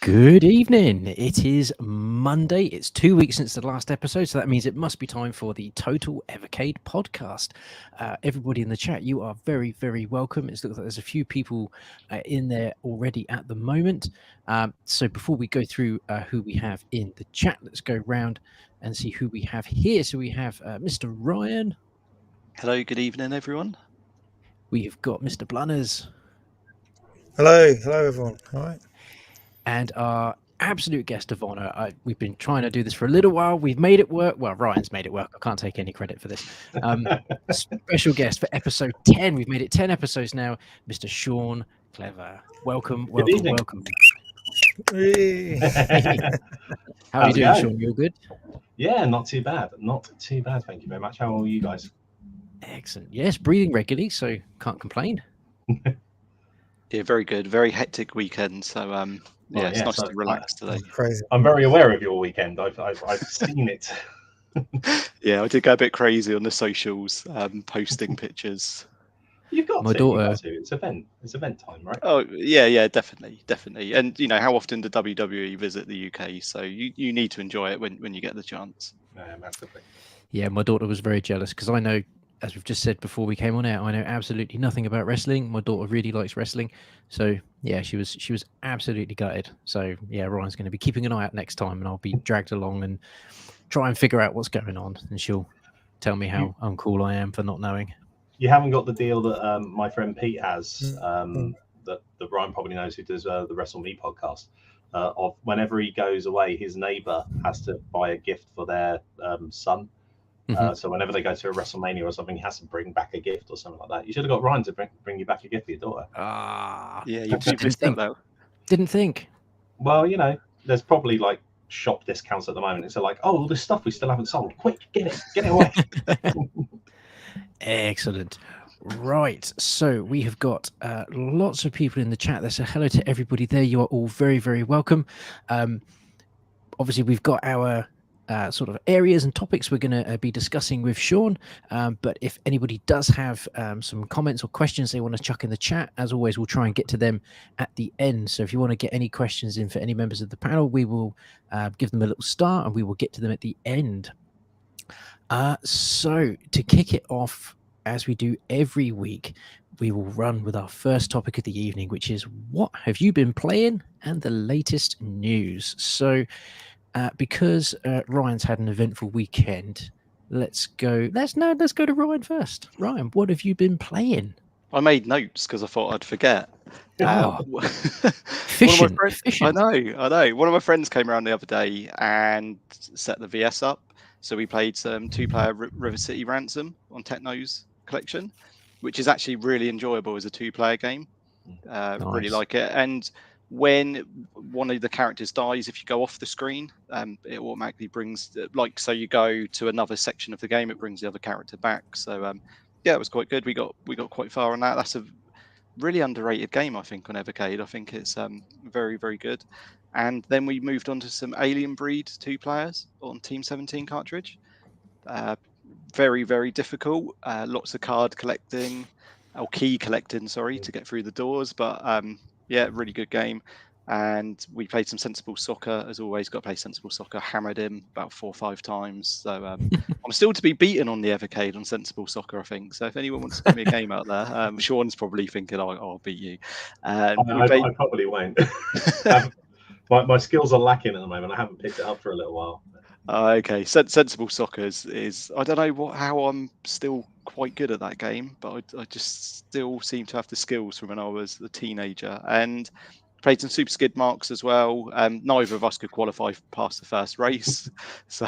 Good evening. It is Monday. It's 2 weeks since the last episode, so that means it must be time for the Total Evercade Podcast. Everybody in the chat, you are very, very welcome. It looks like there's a few people in there already at the moment. So before we go through who we have in the chat, let's go round and see who we have here. So we have Mr. Ryan. Hello, good evening, everyone. We have got Mr. Blunners. Hello everyone. All right. And our absolute guest of honor. We've been trying to do this for a little while. We've made it work. Well, Ryan's made it work. I can't take any credit for this. Special guest for episode 10. We've made it 10 episodes now. Mr. Sean Clever. Welcome. How are you doing, Sean? You all good? Yeah, not too bad. Not too bad. Thank you very much. How are you guys? Excellent. Yes, breathing regularly, so can't complain. Yeah, very good. Very hectic weekend. So it's nice to relax today. Crazy. I'm very aware of your weekend. I've seen it. Yeah, I did go a bit crazy on the socials, posting pictures. You've got my daughter. It's event time, right? Oh yeah, definitely. And you know how often the WWE visit the UK, so you need to enjoy it when you get the chance. Yeah, massively. Yeah, my daughter was very jealous because I know, as we've just said before we came on air, I know absolutely nothing about wrestling. My daughter really likes wrestling. So yeah, she was absolutely gutted. So yeah, Ryan's going to be keeping an eye out next time, and I'll be dragged along and try and figure out what's going on, and she'll tell me how uncool I am for not knowing. You haven't got the deal that my friend Pete has, that Ryan probably knows, who does the Wrestle Me podcast, of whenever he goes away, his neighbour has to buy a gift for their son. So whenever they go to a WrestleMania or something, he has to bring back a gift or something like that. You should have got Ryan to bring you back a gift for your daughter. Yeah, you missed that though. Didn't think. Well, there's probably like shop discounts at the moment. It's like, oh, all this stuff we still haven't sold. Quick, get it away. Excellent. Right. So we have got lots of people in the chat there. So hello to everybody there. You are all very, very welcome. Obviously, we've got our sort of areas and topics we're going to be discussing with Sean. But if anybody does have some comments or questions they want to chuck in the chat, as always, we'll try and get to them at the end. So if you want to get any questions in for any members of the panel, we will give them a little start and we will get to them at the end. So to kick it off, as we do every week, we will run with our first topic of the evening, which is what have you been playing and the latest news. So because Ryan's had an eventful weekend, let's go to Ryan first. Ryan, what have you been playing? I made notes because I thought I'd forget. Efficient. I know. One of my friends came around the other day and set the VS up. So we played some two-player River City Ransom on Techno's collection, which is actually really enjoyable as a two-player game. Nice. Really like it. And when one of the characters dies, if you go off the screen, it automatically brings, so you go to another section of the game, it brings the other character back. So yeah, it was quite good. We got quite far on that. That's a really underrated game, I think, on Evercade. I think it's very, very good. And then we moved on to some Alien Breed 2 players on Team 17 cartridge. Very, very difficult. Lots of card collecting, or key collecting, sorry, to get through the doors. But yeah, really good game. And we played some sensible soccer, as always. Got to play sensible soccer. Hammered him about 4 or 5 times. So I'm still to be beaten on the Evercade on sensible soccer, I think. So if anyone wants to give me a game out there, Sean's probably thinking, I'll beat you. I probably won't. My skills are lacking at the moment. I haven't picked it up for a little while. Okay, sensible soccer is I don't know how I'm still quite good at that game, but I just still seem to have the skills from when I was a teenager. And Played some super skid marks as well. Neither of us could qualify past the first race. So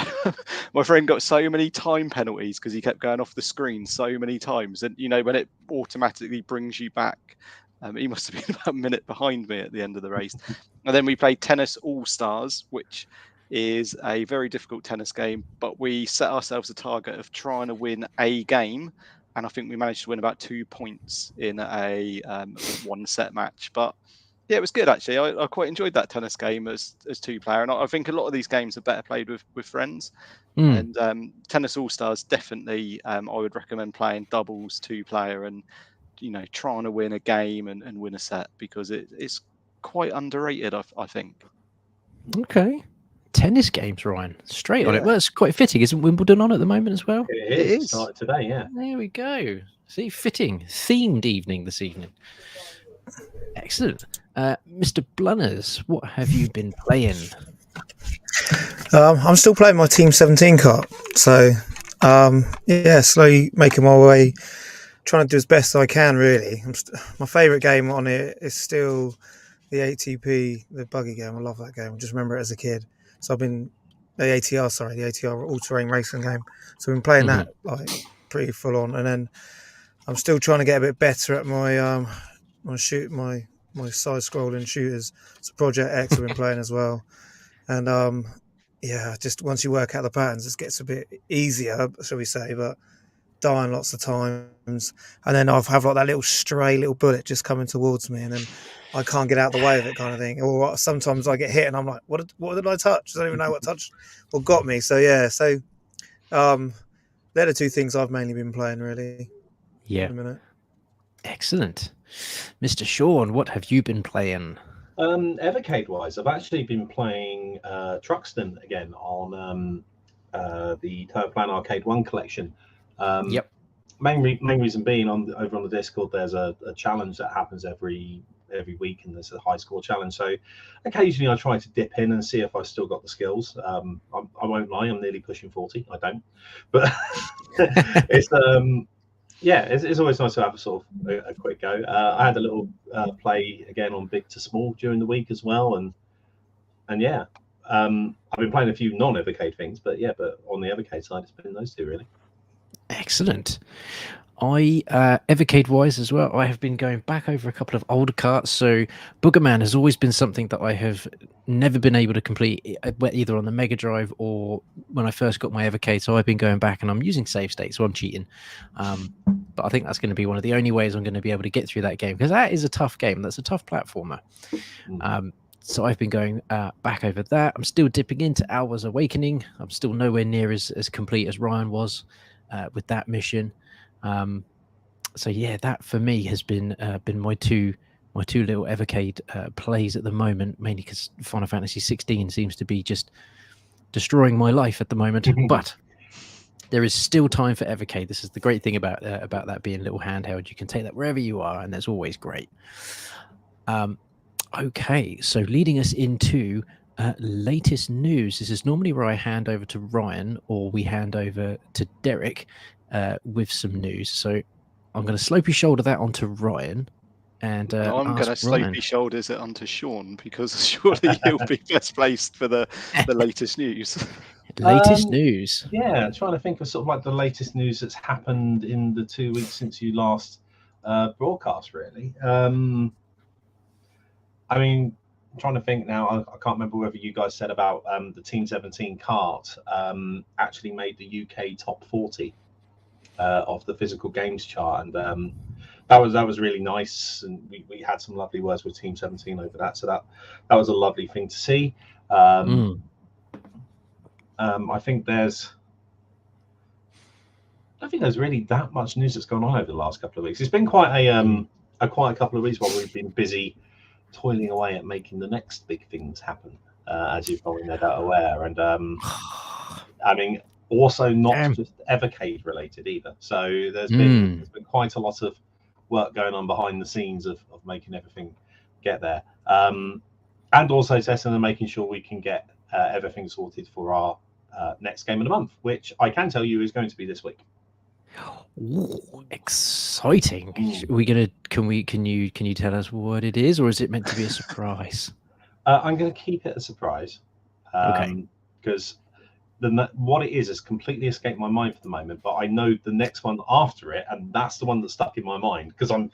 my friend got so many time penalties because he kept going off the screen so many times. And, when it automatically brings you back, he must have been about a minute behind me at the end of the race. And then we played Tennis All-Stars, which is a very difficult tennis game. But we set ourselves a target of trying to win a game. And I think we managed to win about 2 points in a one-set match. But yeah, it was good actually. I quite enjoyed that tennis game as 2-player, and I think a lot of these games are better played with friends. And Tennis All Stars definitely, I would recommend playing doubles 2-player, and trying to win a game and win a set, because it's quite underrated. I think. Okay, tennis games, Ryan. Straight on it. Well, it's quite fitting. Isn't Wimbledon on at the moment as well? It is. Started today, yeah. There we go. See, fitting, themed evening this evening. Excellent. Mr. Blunners, what have you been playing? I'm still playing my Team 17 cart. So, slowly making my way, trying to do as best I can, really. My favourite game on it is still the ATP, the buggy game. I love that game. I just remember it as a kid. So I've been, the ATR all-terrain racing game. So I've been playing that like pretty full on. And then I'm still trying to get a bit better at my my side-scrolling shooters. So Project X I've been playing as well, and just once you work out the patterns, it gets a bit easier, shall we say? But dying lots of times, and then I've have like that little stray little bullet just coming towards me, and then I can't get out the way of it, kind of thing. Or sometimes I get hit, and I'm like, what did I touch? I don't even know what touched or got me. So they're the two things I've mainly been playing, really. Yeah. In a minute. Excellent. Mr. Sean, what have you been playing? Evercade wise, I've actually been playing Truxton again on the Total Arcade 1 collection. Main reason being over on the Discord, there's a challenge that happens every week, and there's a high score challenge. So occasionally I try to dip in and see if I've still got the skills. I won't lie, I'm nearly pushing 40. I don't, but it's always nice to have a sort of a quick go. I had a little play again on Big to Small during the week as well, and I've been playing a few non-Evercade things, but on the Evercade side, it's been those two really. Excellent. I Evercade wise as well, I have been going back over a couple of older carts. So Boogerman has always been something that I have never been able to complete, either on the Mega Drive or when I first got my Evercade. So I've been going back, and I'm using save state, so I'm cheating. But I think that's going to be one of the only ways I'm going to be able to get through that game, because that is a tough game. That's a tough platformer. So I've been going back over that. I'm still dipping into Alwa's Awakening. I'm still nowhere near as complete as Ryan was with that mission. That for me has been my two little Evercade plays at the moment, mainly because Final Fantasy 16 seems to be just destroying my life at the moment. But there is still time for Evercade. This is the great thing about that being a little handheld. You can take that wherever you are, and that's always great. Okay, so leading us into latest news. This is normally where I hand over to Ryan, or we hand over to Derek with some news. So I'm going to slopey shoulder that onto Ryan, and I'm going to slopey shoulders it onto Sean, because surely he'll be best placed for the latest news. Latest news. Yeah, trying to think of sort of like the latest news that's happened in the 2 weeks since you last broadcast, really. I mean, I'm trying to think now. I can't remember whether you guys said about the Team 17 cart actually made the UK top 40 of the physical games chart, and that was really nice. And we had some lovely words with Team 17 over that, so that was a lovely thing to see. I think I don't think there's really that much news that's gone on over the last couple of weeks. It's been quite a couple of weeks while we've been busy toiling away at making the next big things happen, as you're probably no doubt aware. And I mean, also not just Evercade related either. So there's been quite a lot of work going on behind the scenes of making everything get there, and also testing and making sure we can get everything sorted for our next game of the month, which I can tell you is going to be this week. Ooh, exciting. Can you tell us what it is, or is it meant to be a surprise? I'm going to keep it a surprise. Okay. Because what it is completely escaped my mind for the moment, but I know the next one after it, and that's the one that stuck in my mind because I'm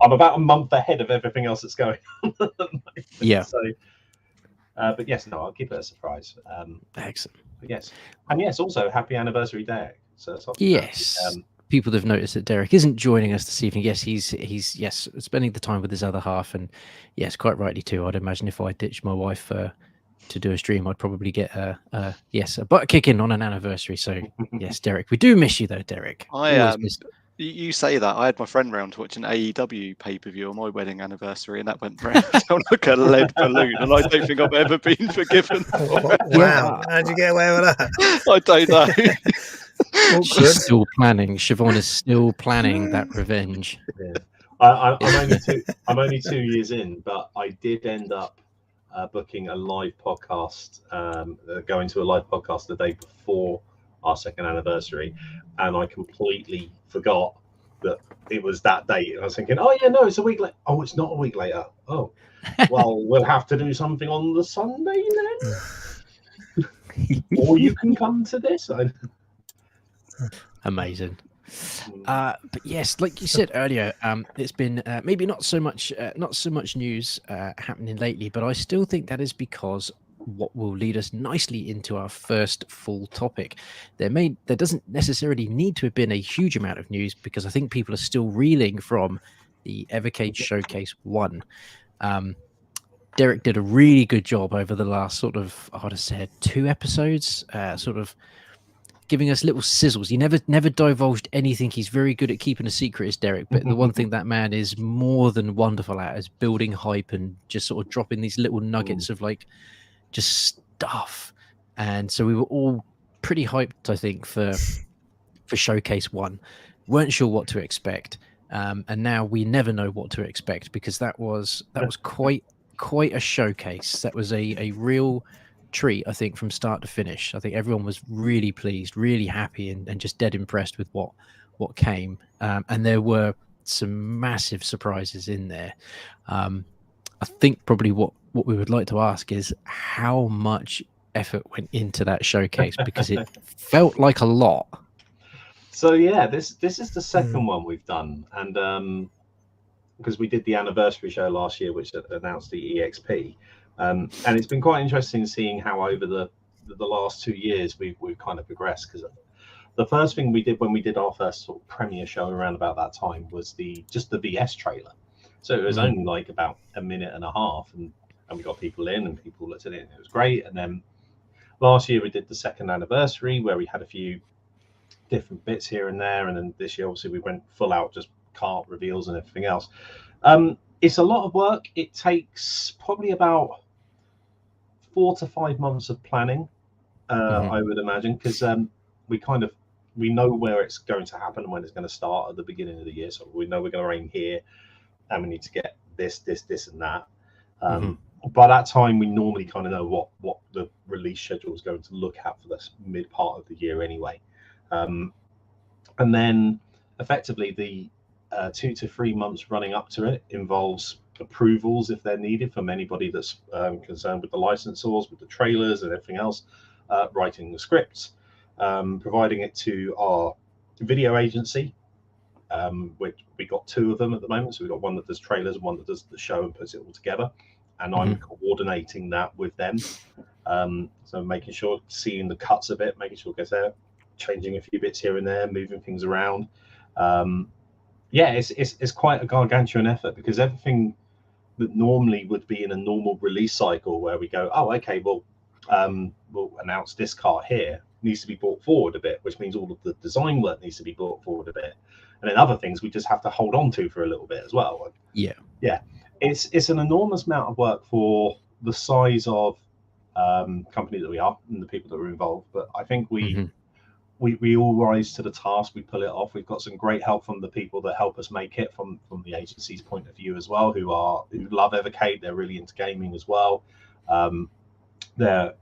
about a month ahead of everything else that's going on. Yeah. So, but yes, no, I'll keep it a surprise. Excellent. But yes, and yes, also happy anniversary, Derek. So yes. People have noticed that Derek isn't joining us this evening. Yes, he's spending the time with his other half, and yes, quite rightly too. I'd imagine if I ditched my wife to do a stream, I'd probably get a butt kicking on an anniversary. So yes, Derek, we do miss you though, Derek. You say that. I had my friend round to watch an AEW pay-per-view on my wedding anniversary, and that went round down like a lead balloon, and I don't think I've ever been forgiven. Wow, how'd you get away with that? I don't know. She's still planning. Siobhan is still planning that revenge. Yeah. I'm only 2 years in, but I did end up booking a live podcast, going to a live podcast the day before our second anniversary, and I completely forgot that it was that date. And I was thinking, oh yeah, no, it's a week later. Oh, it's not a week later. Oh, well, we'll have to do something on the Sunday then, or you can come to this. Amazing. But yes, like you said earlier, it's been maybe not so much news happening lately, but I still think that is because what will lead us nicely into our first full topic. There doesn't necessarily need to have been a huge amount of news because I think people are still reeling from the Evercade Showcase 1. Derek did a really good job over the last sort of, I would have said, 2 episodes, sort of giving us little sizzles. He never divulged anything. He's very good at keeping a secret, is Derek. But the one thing that man is more than wonderful at is building hype and just sort of dropping these little nuggets of like just stuff. And so we were all pretty hyped, I think, for Showcase 1. Weren't sure what to expect. And now we never know what to expect because that was quite a showcase. That was a real treat, I think, from start to finish. I think everyone was really pleased, really happy, and just dead impressed with what came. And there were some massive surprises in there. I think probably what we would like to ask is how much effort went into that showcase because it felt like a lot. So yeah, this is the second one we've done, and because we did the anniversary show last year, which announced the EXP. And it's been quite interesting seeing how over the last 2 years we've kind of progressed, because the first thing we did when we did our first sort of premiere show around about that time was just the VS trailer. So it was only like about a minute and a half, and we got people in and people looked at it and it was great. And then last year we did the second anniversary where we had a few different bits here and there, and then this year obviously we went full out, just cart reveals and everything else. It's a lot of work. It takes probably about 4 to 5 months of planning, I would imagine, because we know where it's going to happen and when it's going to start at the beginning of the year. So we know we're going to aim here, and we need to get this, and that. By that time, we normally kind of know what the release schedule is going to look at for this mid part of the year anyway. And then effectively the 2 to 3 months running up to it involves approvals if they're needed from anybody that's concerned with the licensors, with the trailers and everything else, writing the scripts, providing it to our video agency, which we got 2 of them at the moment. So we've got one that does trailers and one that does the show and puts it all together, and I'm coordinating that with them. So making sure, seeing the cuts of it, making sure it goes there, changing a few bits here and there, moving things around. It's quite a gargantuan effort, because everything that normally would be in a normal release cycle where we go, oh, okay, well, we'll announce this cart here, needs to be brought forward a bit, which means all of the design work needs to be brought forward a bit. And then other things we just have to hold on to for a little bit as well. Yeah. It's an enormous amount of work for the size of company that we are and the people that are involved. But I think we all rise to the task. We pull it off. We've got some great help from the people that help us make it, from the agency's point of view as well, who love Evercade. They're really into gaming as well. They're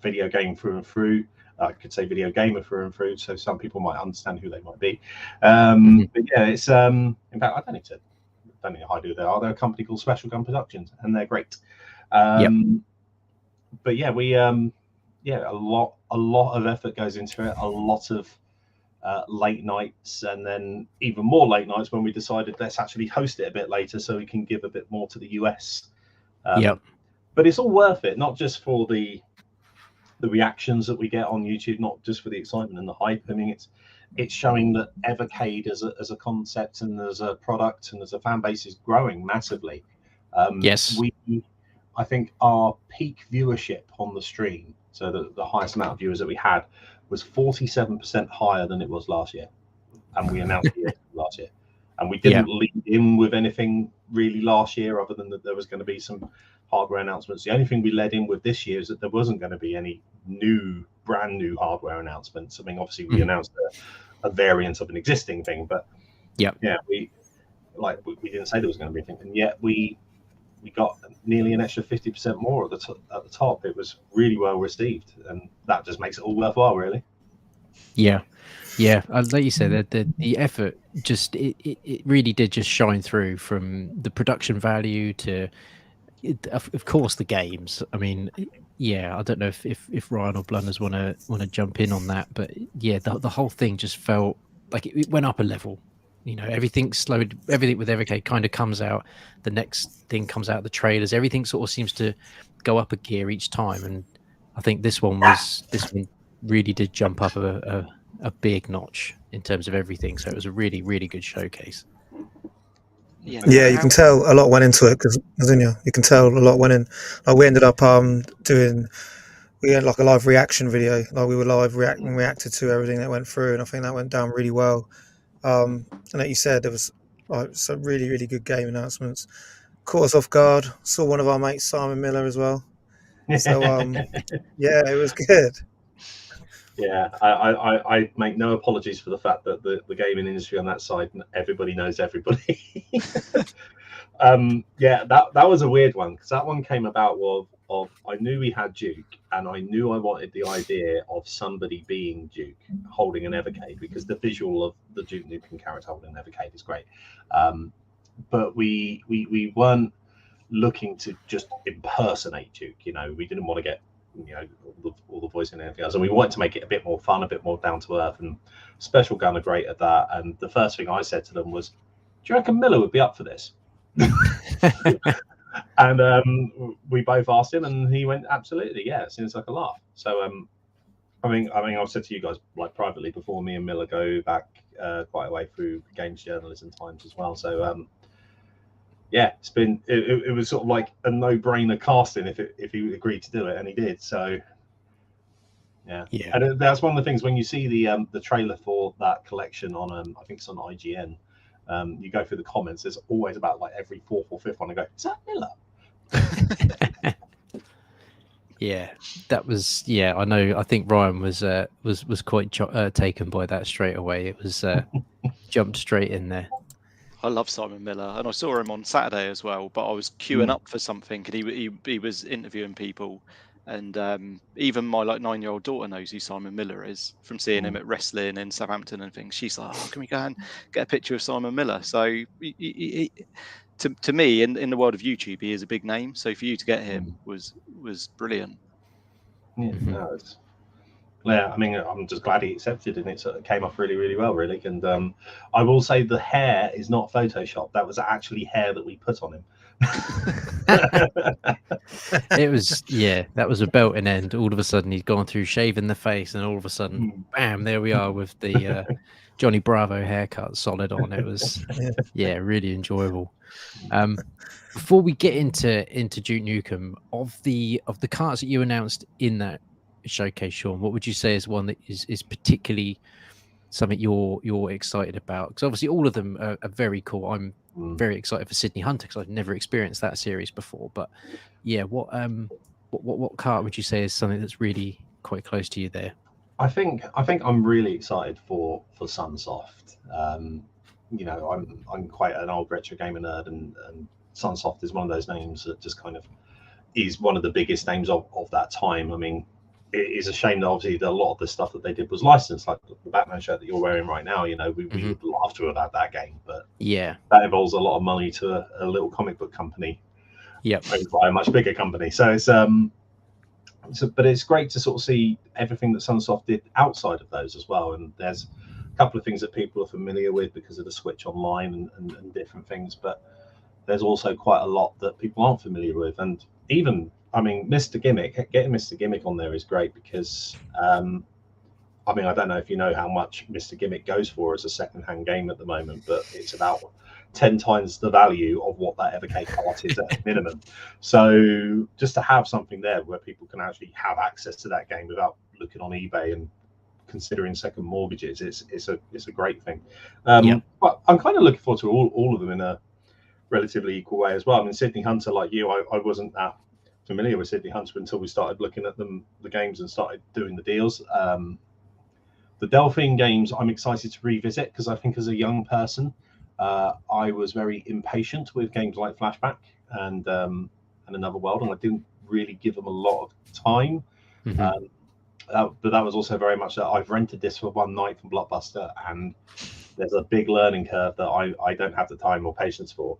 video game through and through. I could say video gamer through and through, so some people might understand who they might be. Mhm. But yeah, it's in fact I don't know how I do that. They're a company called Special Gun Productions, and they're great. But yeah, we a lot of effort goes into it. A lot of late nights, and then even more late nights when we decided let's actually host it a bit later so we can give a bit more to the US. But it's all worth it, not just for the reactions that we get on YouTube, not just for the excitement and the hype. I mean, it's showing that Evercade as a concept and as a product and as a fan base is growing massively. Yes. I think our peak viewership on the stream, so the highest amount of viewers that we had, was 47% higher than it was last year. And we announced it last year. And we didn't lead in with anything really last year other than that there was going to be some hardware announcements. The only thing we led in with this year is that there wasn't going to be any brand new hardware announcements. I mean, obviously we announced a variant of an existing thing, but we didn't say there was going to be anything, and yet we got nearly an extra 50% more at the top. It was really well received, and that just makes it all worthwhile, really. Yeah, like you said, the effort just it really did just shine through, from the production value to, of course, the games. I mean, I don't know if Ryan or Blunners want to jump in on that, but yeah, the whole thing just felt like it went up a level. You know, everything with Evercade kind of comes out. The next thing comes out, the trailers. Everything sort of seems to go up a gear each time, and I think this one really did jump up a big notch in terms of everything. So it was a really, really good showcase. Yeah, you can tell a lot went into it, because you can tell a lot went in. Like, we ended up we had like a live reaction video. Like, we were live reacted to everything that went through, and I think that went down really well. And like you said, there was some really, really good game announcements. Caught us off guard. Saw one of our mates, Simon Miller, as well. So yeah, it was good. Yeah, I make no apologies for the fact that the gaming industry on that side, everybody knows everybody. That was a weird one, because that one came about of I knew we had Duke, and I knew I wanted the idea of somebody being Duke holding an Evercade, because the visual of the Duke Nukem character holding an Evercade is great. But we weren't looking to just impersonate Duke. You know, we didn't want to get all the voice and everything else, and we wanted to make it a bit more fun, a bit more down to earth, and Special Gun are great at that. And the first thing I said to them was, do you reckon Miller would be up for this? And we both asked him, and he went, absolutely, yeah, it seems like a laugh. So I mean I've said to you guys, like, privately before, me and Miller go back quite a way through games journalism times as well. So it was sort of like a no-brainer casting if he agreed to do it, and he did. So yeah. And that's one of the things when you see the trailer for that collection on I think it's on IGN. You go through the comments. There's always about like every fourth or fifth one. I go, is that Miller? Yeah, that was. Yeah, I know. I think Ryan was quite taken by that straight away. It was jumped straight in there. I love Simon Miller, and I saw him on Saturday as well. But I was queuing up for something, and he was interviewing people, and even my 9-year-old daughter knows who Simon Miller is from seeing him at wrestling in Southampton and things. She's like, "Oh, can we go and get a picture of Simon Miller?" So to me, in the world of YouTube, he is a big name. So for you to get him was brilliant. Yeah, I mean, I'm just glad he accepted, and it came off really, really well, really. And I will say the hair is not Photoshop. That was actually hair that we put on him. It was, that was a belt and end. All of a sudden, he'd gone through shaving the face, and all of a sudden, bam, there we are with the Johnny Bravo haircut solid on. It was, really enjoyable. Before we get into Duke Nukem, of the carts that you announced in that showcase, Sean, what would you say is one that is particularly something you're excited about? Because obviously all of them are very cool. I'm very excited for Sydney Hunter, because I've never experienced that series before. But yeah, what cart would you say is something that's really quite close to you there? I think I'm really excited for Sunsoft. I'm quite an old retro gamer nerd, and Sunsoft is one of those names that just kind of is one of the biggest names of that time. I mean, is a shame that obviously a lot of the stuff that they did was licensed, like the Batman shirt that you're wearing right now. You know, we would love to have had that game, but yeah, that involves a lot of money to a little comic book company, owned by a much bigger company. So it's but it's great to sort of see everything that Sunsoft did outside of those as well. And there's a couple of things that people are familiar with because of the Switch Online and different things, but there's also quite a lot that people aren't familiar with. And even, I mean, Mr. Gimmick, getting Mr. Gimmick on there is great because, I mean, I don't know if you know how much Mr. Gimmick goes for as a second-hand game at the moment, but it's about 10 times the value of what that Evercade cart is at minimum. So just to have something there where people can actually have access to that game without looking on eBay and considering second mortgages, it's a great thing. But I'm kind of looking forward to all of them in a relatively equal way as well. I mean, Sydney Hunter, like you, I wasn't that familiar with Sydney Hunter until we started looking at the games and started doing the deals. The Delphine games I'm excited to revisit because I think as a young person, I was very impatient with games like Flashback and Another World, and I didn't really give them a lot of time. But that was also very much that I've rented this for one night from Blockbuster, and there's a big learning curve that I don't have the time or patience for.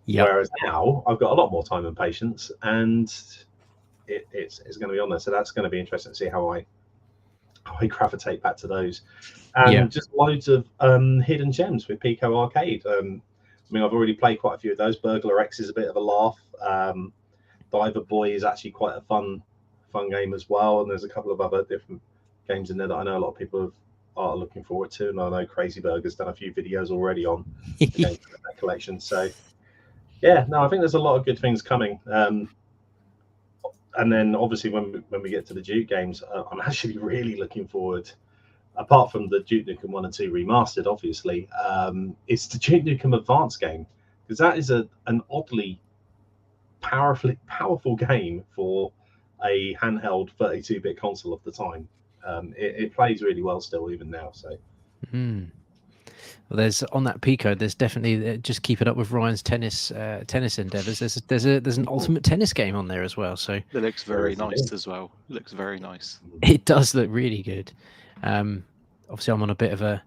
Whereas now I've got a lot more time and patience, and it's going to be on there. So that's going to be interesting to see how I gravitate back to those. And just loads of hidden gems with Pico Arcade. I mean, I've already played quite a few of those. Burglar X is a bit of a laugh. Diver Boy is actually quite a fun game as well. And there's a couple of other different games in there that I know a lot of people are looking forward to. And I know Crazy Burger's done a few videos already on that collection. So yeah, no, I think there's a lot of good things coming. And then obviously when we get to the Duke games, I'm actually really looking forward, apart from the Duke Nukem 1 and 2 remastered, obviously, it's the Duke Nukem Advance game, because that is an oddly powerful game for a handheld 32-bit console of the time. It plays really well still, even now. So. Well, there's on that Pico. There's definitely just keep it up with Ryan's tennis endeavors. There's an ultimate tennis game on there as well. So it looks very nice as well. It looks very nice. It does look really good. Obviously, I'm on a bit of a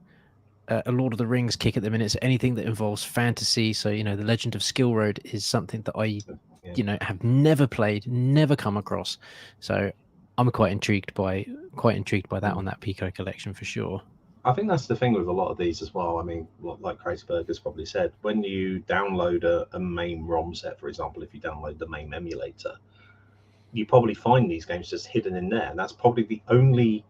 Lord of the Rings kick at the minute. So anything that involves fantasy. So the Legend of Skill Road is something that I have never played, never come across. So I'm quite intrigued by that on that Pico collection for sure. I think that's the thing with a lot of these as well. I mean, like Crazy Burger's probably said, when you download a MAME ROM set, for example, if you download the MAME emulator, you probably find these games just hidden in there. And that's probably the only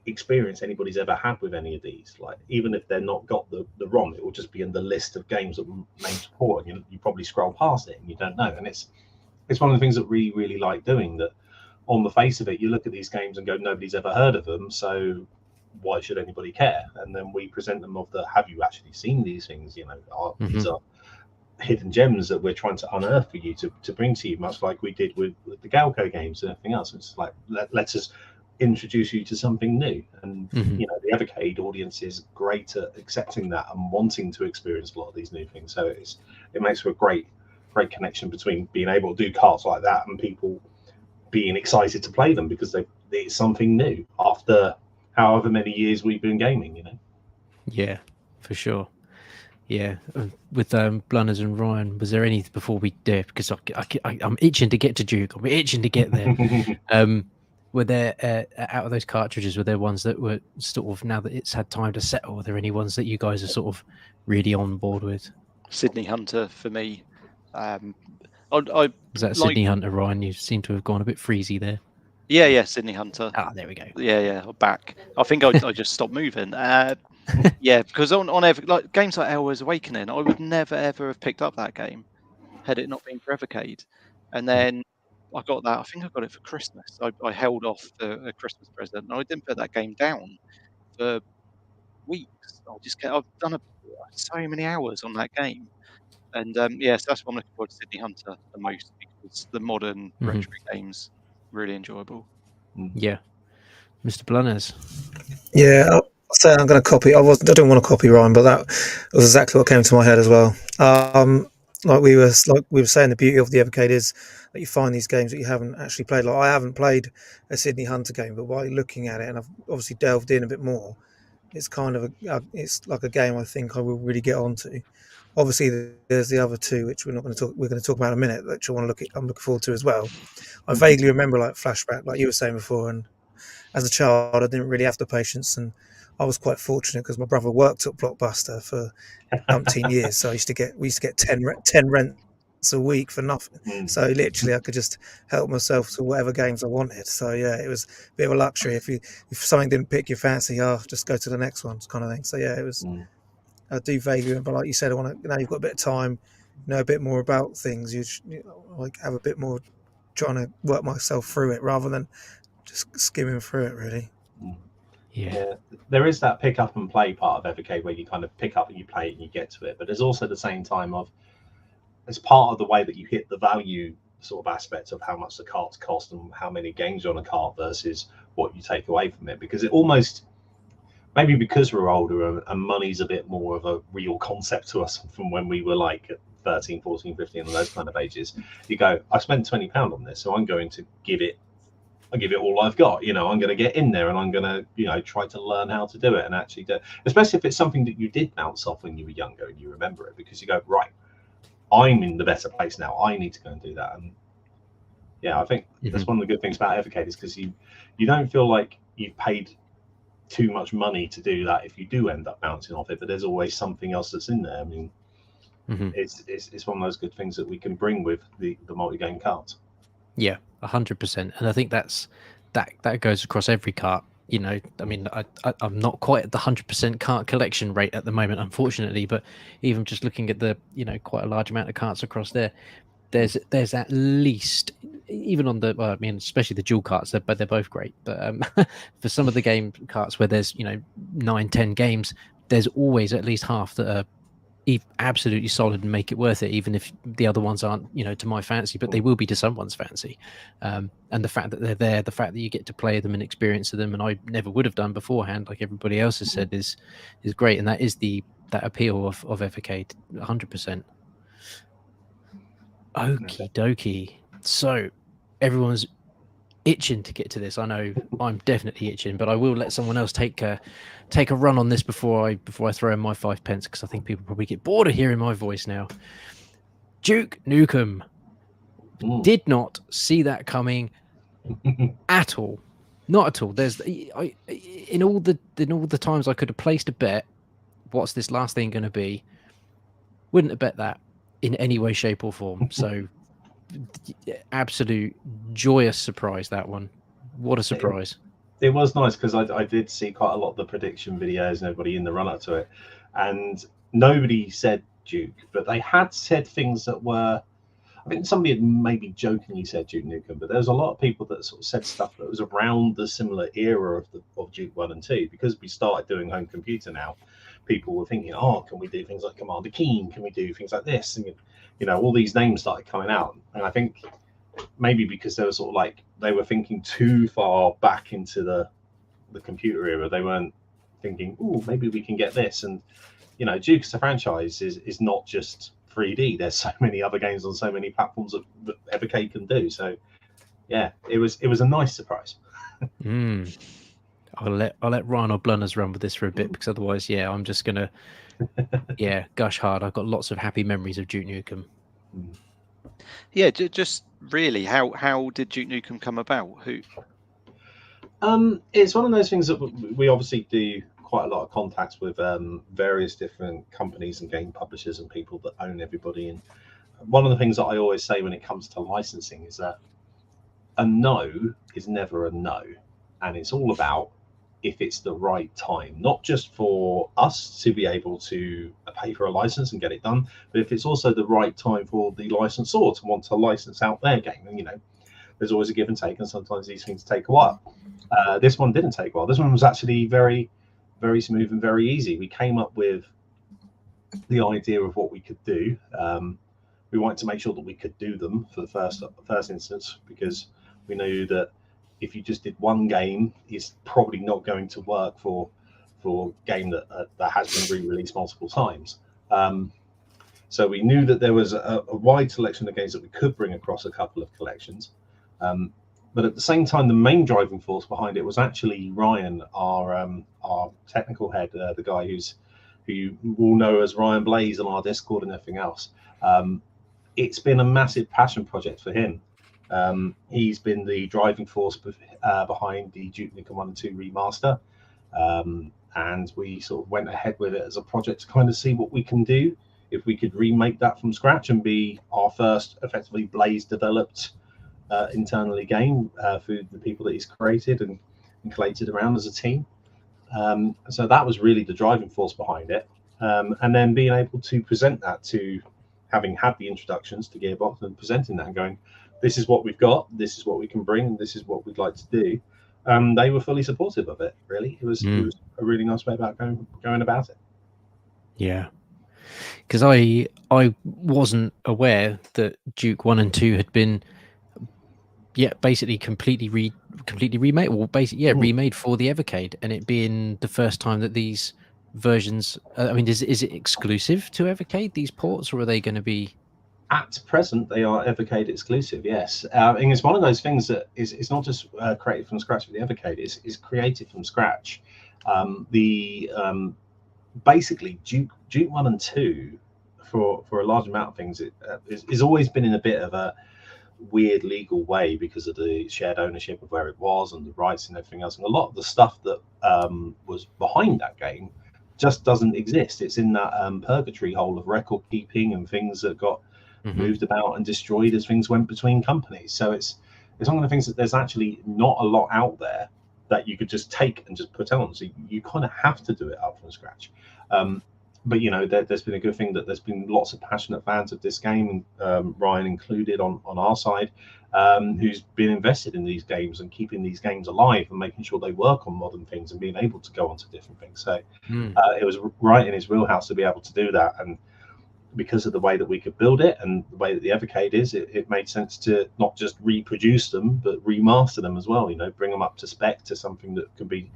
experience anybody's ever had with any of these. Like, even if they're not got the ROM, it will just be in the list of games that MAME support. And you probably scroll past it and you don't know. And it's one of the things that we really like doing, that on the face of it, you look at these games and go, nobody's ever heard of them. So why should anybody care? And then we present them have you actually seen these things? These are hidden gems that we're trying to unearth for you to bring to you, much like we did with the Galco games and everything else. It's like, let us introduce you to something new. And the Evercade audience is great at accepting that and wanting to experience a lot of these new things. So it makes for a great connection between being able to do carts like that and people being excited to play them because it's something new after however many years we've been gaming, Yeah, for sure. Yeah, with Blunners and Ryan, was there any before we did? Because I'm itching to get to Duke. I'm itching to get there. Were there out of those cartridges? Were there ones that were sort of, now that it's had time to settle? Were there any ones that you guys are sort of really on board with? Sydney Hunter for me. Is that Sydney Hunter, Ryan? You seem to have gone a bit freezy there. Yeah, Sydney Hunter. There we go. Yeah, back. I think I just stopped moving. Yeah, because on games like Elwa's Awakening, I would never ever have picked up that game had it not been for Evercade. And then I got that. I think I got it for Christmas. I held off a Christmas present, and I didn't put that game down for weeks. I've done so many hours on that game, and so that's why I'm looking forward to Sydney Hunter the most, because the modern retro games. Really enjoyable. Yeah. Mr. Blunners. Yeah, I'll say I'm going to copy. I didn't want to copy Ryan, but that was exactly what came to my head as well. like we were saying, the beauty of the Evercade is that you find these games that you haven't actually played. Like I haven't played a Sydney Hunter game, but while looking at it, and I've obviously delved in a bit more, it's kind of it's like a game I think I will really get onto. Obviously, there's the other two which we're going to talk about in a minute, which I'm looking forward to as well. I vaguely remember like flashback, like you were saying before, and as a child, I didn't really have the patience, and I was quite fortunate because my brother worked at Blockbuster for umpteen years, so we used to get 10 rents a week for nothing. So literally, I could just help myself to whatever games I wanted. So yeah, it was a bit of a luxury. If something didn't pick your fancy, just go to the next one, kind of thing. So yeah, it was. I do vaguely remember, like you said, I want to. Now you've got a bit of time, know a bit more about things. Like have a bit more trying to work myself through it rather than just skimming through it, really. Yeah, there is that pick up and play part of Evercade where you kind of pick up and you play it and you get to it, but there's also the same time of it's part of the way that you hit the value sort of aspect of how much the carts cost and how many games are on a cart versus what you take away from it, because it almost, maybe because we're older and money's a bit more of a real concept to us from when we were like 13, 14, 15 and those kind of ages. You go, I spent £20 on this, so I'm going to give it all I've got. I'm going to get in there and I'm going to, try to learn how to do it and actually do it. Especially if it's something that you did bounce off when you were younger and you remember it, because you go, right, I'm in the better place now. I need to go and do that. And yeah, I think that's one of the good things about Evercade is because you don't feel like you've paid too much money to do that if you do end up bouncing off it, but there's always something else that's in there. I mean, it's one of those good things that we can bring with the multi-game cards. Yeah, 100%, and I think that goes across every cart. I mean, I'm not quite at the 100% cart collection rate at the moment, unfortunately, but even just looking at the quite a large amount of carts across there, there's at least, even on the I mean, especially the dual carts, but they're both great. But for some of the game carts where there's 9-10 games, there's always at least half that are absolutely solid and make it worth it, even if the other ones aren't to my fancy, but they will be to someone's fancy. And the fact that they're there, the fact that you get to play them and experience them, and I never would have done beforehand, like everybody else has said, is great. And that is that appeal of Evercade, 100%. Okie dokie. So everyone's itching to get to this. I know I'm definitely itching, but I will let someone else take a run on this before I throw in my 5 pence, because I think people probably get bored of hearing my voice now. Duke Nukem. Did not see that coming at all. Not at all. In all the times I could have placed a bet, what's this last thing going to be? Wouldn't have bet that in any way, shape, or form. So absolute joyous surprise, that one. What a surprise. It was nice because I did see quite a lot of the prediction videos and everybody in the run up to it, and nobody said Duke, but they had said things that were, I think somebody had maybe jokingly said Duke Nukem, but there was a lot of people that sort of said stuff that was around the similar era of Duke 1 and 2. Because we started doing home computer now, people were thinking, can we do things like Commander Keen? Can we do things like this? And all these names started coming out, and I think maybe because they were sort of like, they were thinking too far back into the computer era. They weren't thinking, maybe we can get this. And Duke as a franchise is not just 3D. There's so many other games on so many platforms that Evercade can do. So yeah, it was a nice surprise. I'll let Ryan or Blunners run with this for a bit, because otherwise, I'm just gonna gush hard. I've got lots of happy memories of Duke Nukem. Yeah, just really, how did Duke Nukem come about? Who? It's one of those things that we obviously do quite a lot of contacts with various different companies and game publishers and people that own everybody. And one of the things that I always say when it comes to licensing is that a no is never a no, and it's all about if it's the right time, not just for us to be able to pay for a license and get it done, but if it's also the right time for the licensor to want to license out their game. And there's always a give and take, and sometimes these things take a while. This one didn't take a while. This one was actually very, very smooth and very easy. We came up with the idea of what we could do. We wanted to make sure that we could do them for the first instance, because we knew that if you just did one game, it's probably not going to work for a game that has been re-released multiple times. So we knew that there was a wide selection of games that we could bring across a couple of collections. But at the same time, the main driving force behind it was actually Ryan, our technical head, the guy who you all know as Ryan Blaze on our Discord and everything else. It's been a massive passion project for him. He's been the driving force behind the Duke Nukem 1 and 2 remaster. And we sort of went ahead with it as a project to kind of see what we can do, if we could remake that from scratch and be our first effectively Blaze developed internally game for the people that he's created and collated around as a team. So that was really the driving force behind it. And then being able to present that to having had the introductions to Gearbox and presenting that and going, this is what we've got, this is what we can bring, and this is what we'd like to do. They were fully supportive of it, really. It was a really nice way about going about it. Yeah. Because I wasn't aware that Duke 1 and 2 had been basically completely remade, or basically remade for the Evercade, and it being the first time that these versions I mean, is it exclusive to Evercade, these ports, or are they going to be? At present, they are Evercade exclusive, yes. And it's one of those things that is not just created from scratch for the Evercade, it's created from scratch. Basically, Duke 1 and 2, for a large amount of things, it's always been in a bit of a weird legal way because of the shared ownership of where it was and the rights and everything else. And a lot of the stuff that was behind that game just doesn't exist. It's in that purgatory hole of record keeping and things that got moved about and destroyed as things went between companies. So it's one of the things that there's actually not a lot out there that you could just take and just put on. So you kind of have to do it up from scratch. But you know, there's been a good thing that there's been lots of passionate fans of this game, Ryan included on our side, who's been invested in these games and keeping these games alive and making sure they work on modern things and being able to go onto different things. So it was right in his wheelhouse to be able to do that. And because of the way that we could build it and the way that the Evercade is, it made sense to not just reproduce them, but remaster them as well, you know, bring them up to spec to something that can be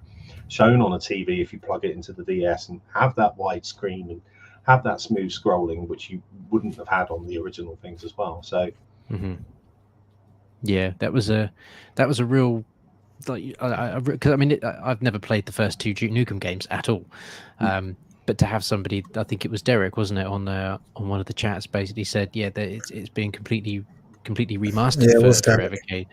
shown on a TV if you plug it into the DS and have that wide screen and have that smooth scrolling, which you wouldn't have had on the original things as well. So yeah, that was a real, like, because I mean, I've never played the first two Duke Nukem games at all. But to have somebody, I think it was Derek, wasn't it, on one of the chats, basically said, yeah, that it's been completely remastered for Evercade.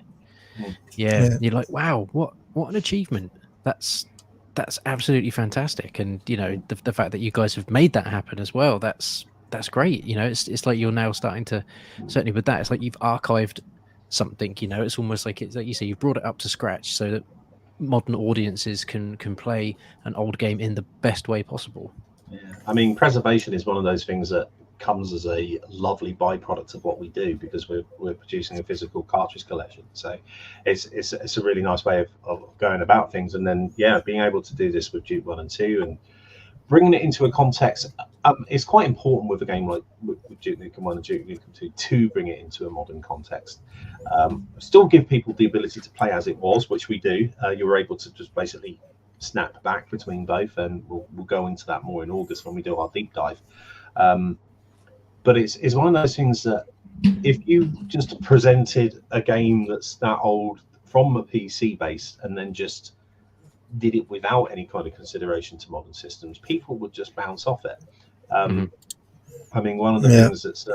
Yeah, you're like, wow, what an achievement! That's absolutely fantastic. And you know, the fact that you guys have made that happen as well, that's great. You know, it's like you're now starting to, certainly with that, it's like you've archived something. You know, it's almost like it's like you say, you've brought it up to scratch so that modern audiences can play an old game in the best way possible. Yeah, I mean, preservation is one of those things that comes as a lovely byproduct of what we do, because we're producing a physical cartridge collection. So it's a really nice way of going about things. And then being able to do this with Duke 1 and 2 and bringing it into a context, it's quite important with a game like with Duke Nukem 1 and Duke Nukem 2 to bring it into a modern context. Still give people the ability to play as it was, which we do. You were able to just basically snap back between both, and we'll go into that more in August when we do our deep dive. But it's one of those things that if you just presented a game that's that old from a PC base and then just did it without any kind of consideration to modern systems, people would just bounce off it. I mean, one of the things that's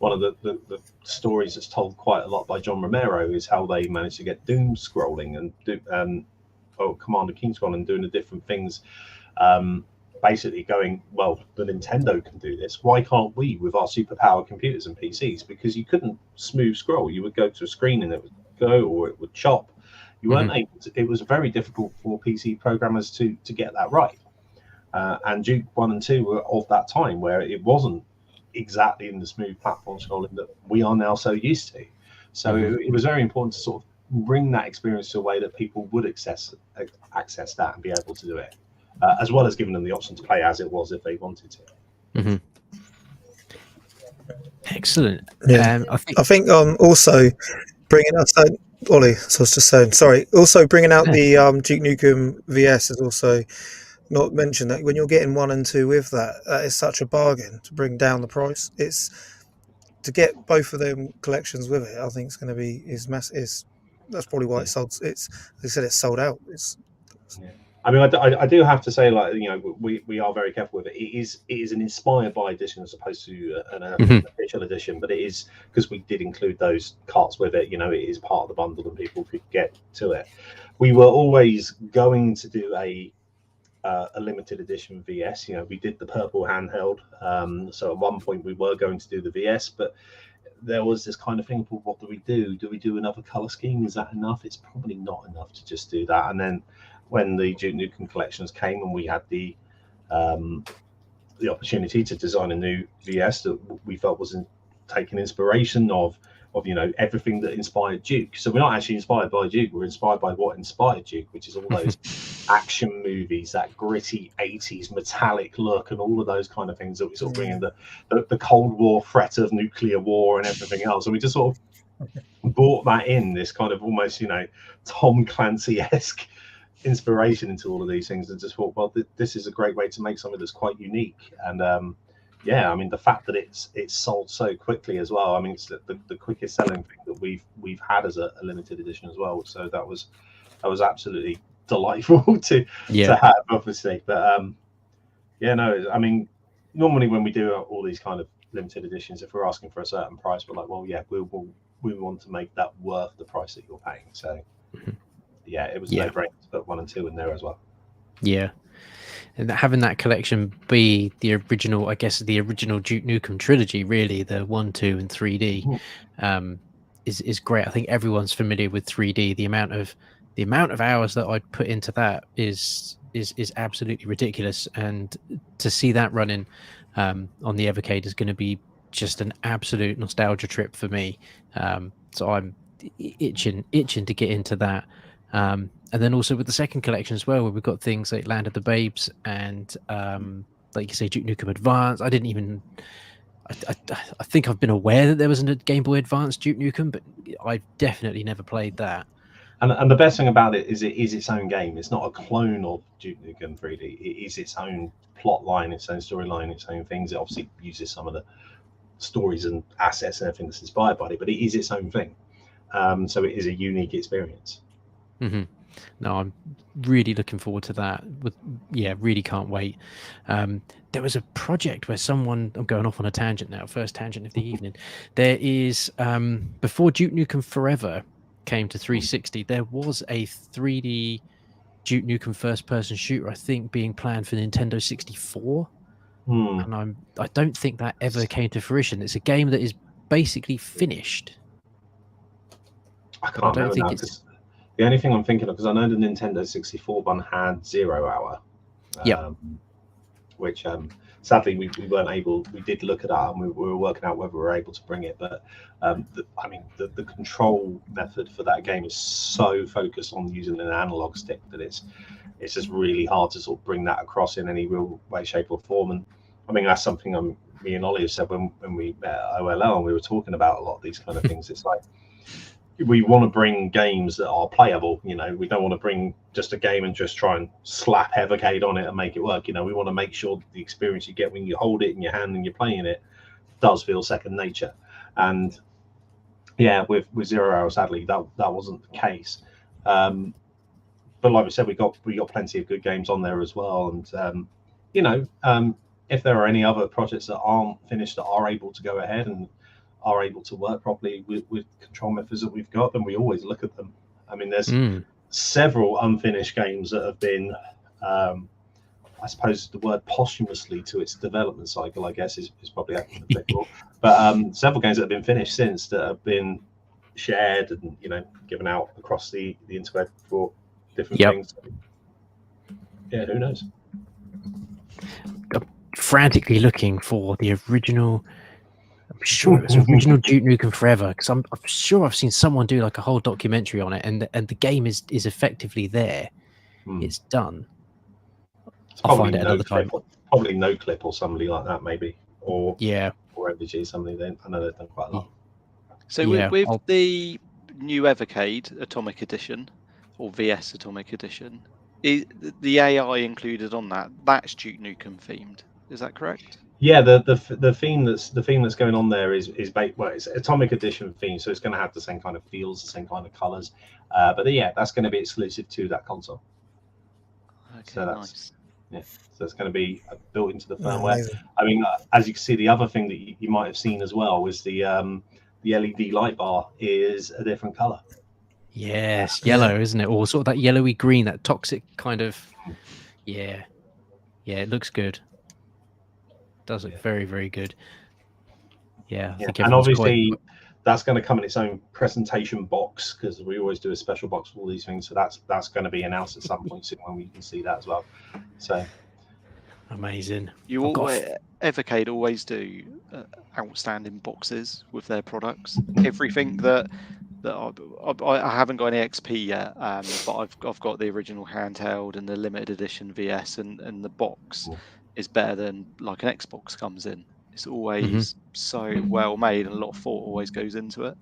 one of the stories that's told quite a lot by John Romero is how they managed to get Doom scrolling and Commander King scrolling and doing the different things. Basically going, well, the Nintendo can do this. Why can't we with our superpowered computers and PCs? Because you couldn't smooth scroll. You would go to a screen and it would go, or it would chop. You weren't able to, it was very difficult for PC programmers to get that right. And Duke 1 and 2 were of that time where it wasn't exactly in the smooth platform scrolling that we are now so used to. So it was very important to sort of bring that experience to a way that people would access that and be able to do it, as well as giving them the option to play as it was if they wanted to. Excellent. Yeah. I think also bringing up Ollie, so I was just saying, sorry, also bringing out the Duke Nukem VS is also not mention that when you're getting 1 and 2 with that, that is such a bargain to bring down the price. It's to get both of them collections with it. I think it's going to be that's probably why it's sold. It's they said it's sold out. I mean, I do have to say, like, you know, we are very careful with it. It is an inspired by edition as opposed to an official edition, but it is, because we did include those carts with it. You know, it is part of the bundle and people could get to it. We were always going to do a limited edition VS. You know, we did the purple handheld. So at one point we were going to do the VS, but there was this kind of thing, well, what do we do? Do we do another color scheme? Is that enough? It's probably not enough to just do that. And then when the Duke Nukem collections came and we had the opportunity to design a new VS that we felt was taking inspiration of you know, everything that inspired Duke. So we're not actually inspired by Duke, we're inspired by what inspired Duke, which is all those action movies, that gritty 80s metallic look, and all of those kind of things that we sort of bring in, the Cold War threat of nuclear war and everything else. And we just sort of brought that in, this kind of almost, you know, Tom Clancy-esque inspiration into all of these things, and just thought, well, this is a great way to make something that's quite unique. And yeah, I mean, the fact that it's sold so quickly as well. I mean, it's the quickest selling thing that we've had as a limited edition as well. So that was absolutely delightful to have, obviously. But yeah, no, I mean, normally when we do all these kind of limited editions, if we're asking for a certain price, we're like, well, yeah, we want to make that worth the price that you're paying. So yeah, it was no brainer to put 1 and 2 in there as well. Yeah. And having that collection be the original, I guess, the original Duke Nukem trilogy, really, the 1, 2, and 3D, is great. I think everyone's familiar with 3D. The amount of hours that I put into that is absolutely ridiculous. And to see that running on the Evercade is going to be just an absolute nostalgia trip for me. So I'm itching to get into that. And then also with the second collection as well, where we've got things like Land of the Babes and like you say, Duke Nukem Advance. I think I've been aware that there was a Game Boy Advance Duke Nukem, but I've definitely never played that. And the best thing about it is its own game. It's not a clone of Duke Nukem 3D. It is its own plot line, its own storyline, its own things. It obviously uses some of the stories and assets and everything that's inspired by it, but it is its own thing. So it is a unique experience. No, I'm really looking forward to that. Really can't wait. There was a project where I'm going off on a tangent now, first tangent of the evening. There is, before Duke Nukem Forever came to 360, there was a 3D Duke Nukem first-person shooter, I think, being planned for Nintendo 64. And I don't think that ever came to fruition. It's a game that is basically finished. I can't remember now. The only thing I'm thinking of, because I know the Nintendo 64 one had 0 hour, which sadly we weren't able. We did look at that and we were working out whether we were able to bring it. But the control method for that game is so focused on using an analog stick that it's just really hard to sort of bring that across in any real way, shape, or form. And I mean, that's something me and Ollie have said when we met at OLL and we were talking about a lot of these kind of things. It's like, we want to bring games that are playable. You know, we don't want to bring just a game and just try and slap Evercade on it and make it work. You know, we want to make sure the experience you get when you hold it in your hand and you're playing it does feel second nature. And yeah, with 0 hour, sadly, that wasn't the case. But like we said, we got plenty of good games on there as well. And if there are any other projects that aren't finished that are able to go ahead and are able to work properly with control methods that we've got, then we always look at them. I mean, there's several unfinished games that have been, I suppose the word posthumously to its development cycle, I guess, is probably applicable. But several games that have been finished since that have been shared and, given out across the interweb for different things. Yeah, who knows? I'm frantically looking for the original. I'm sure it was original Duke Nukem Forever, because I'm sure I've seen someone do like a whole documentary on it, and the game is effectively there. It's done. I'll find it another time. Probably No Clip or somebody like that, maybe, or MVG, somebody. I know they've done quite a lot. So with the new Evercade Atomic Edition or VS Atomic Edition, the AI included on that's Duke Nukem themed. Is that correct? Yeah, the theme that's going on there is it's Atomic Edition theme, so it's going to have the same kind of feels, the same kind of colors. But yeah, that's going to be exclusive to that console. Okay, so that's nice. Yeah, so it's going to be built into the Oh, firmware. amazing. I mean, as you can see, the other thing that you might have seen as well was the LED light bar is a different color. Yes, yellow, isn't it? Or sort of that yellowy green, that toxic kind of. Yeah, it looks good. Does look very, very good. Yeah, I think and everyone's obviously that's going to come in its own presentation box, because we always do a special box for all these things. So that's going to be announced at some point soon when we can see that as well. So amazing. Evercade always do outstanding boxes with their products. Everything that I haven't got any XP yet, but I've got the original handheld and the limited edition VS, and the box is better than like an Xbox comes in. It's always so well made, and a lot of thought always goes into it.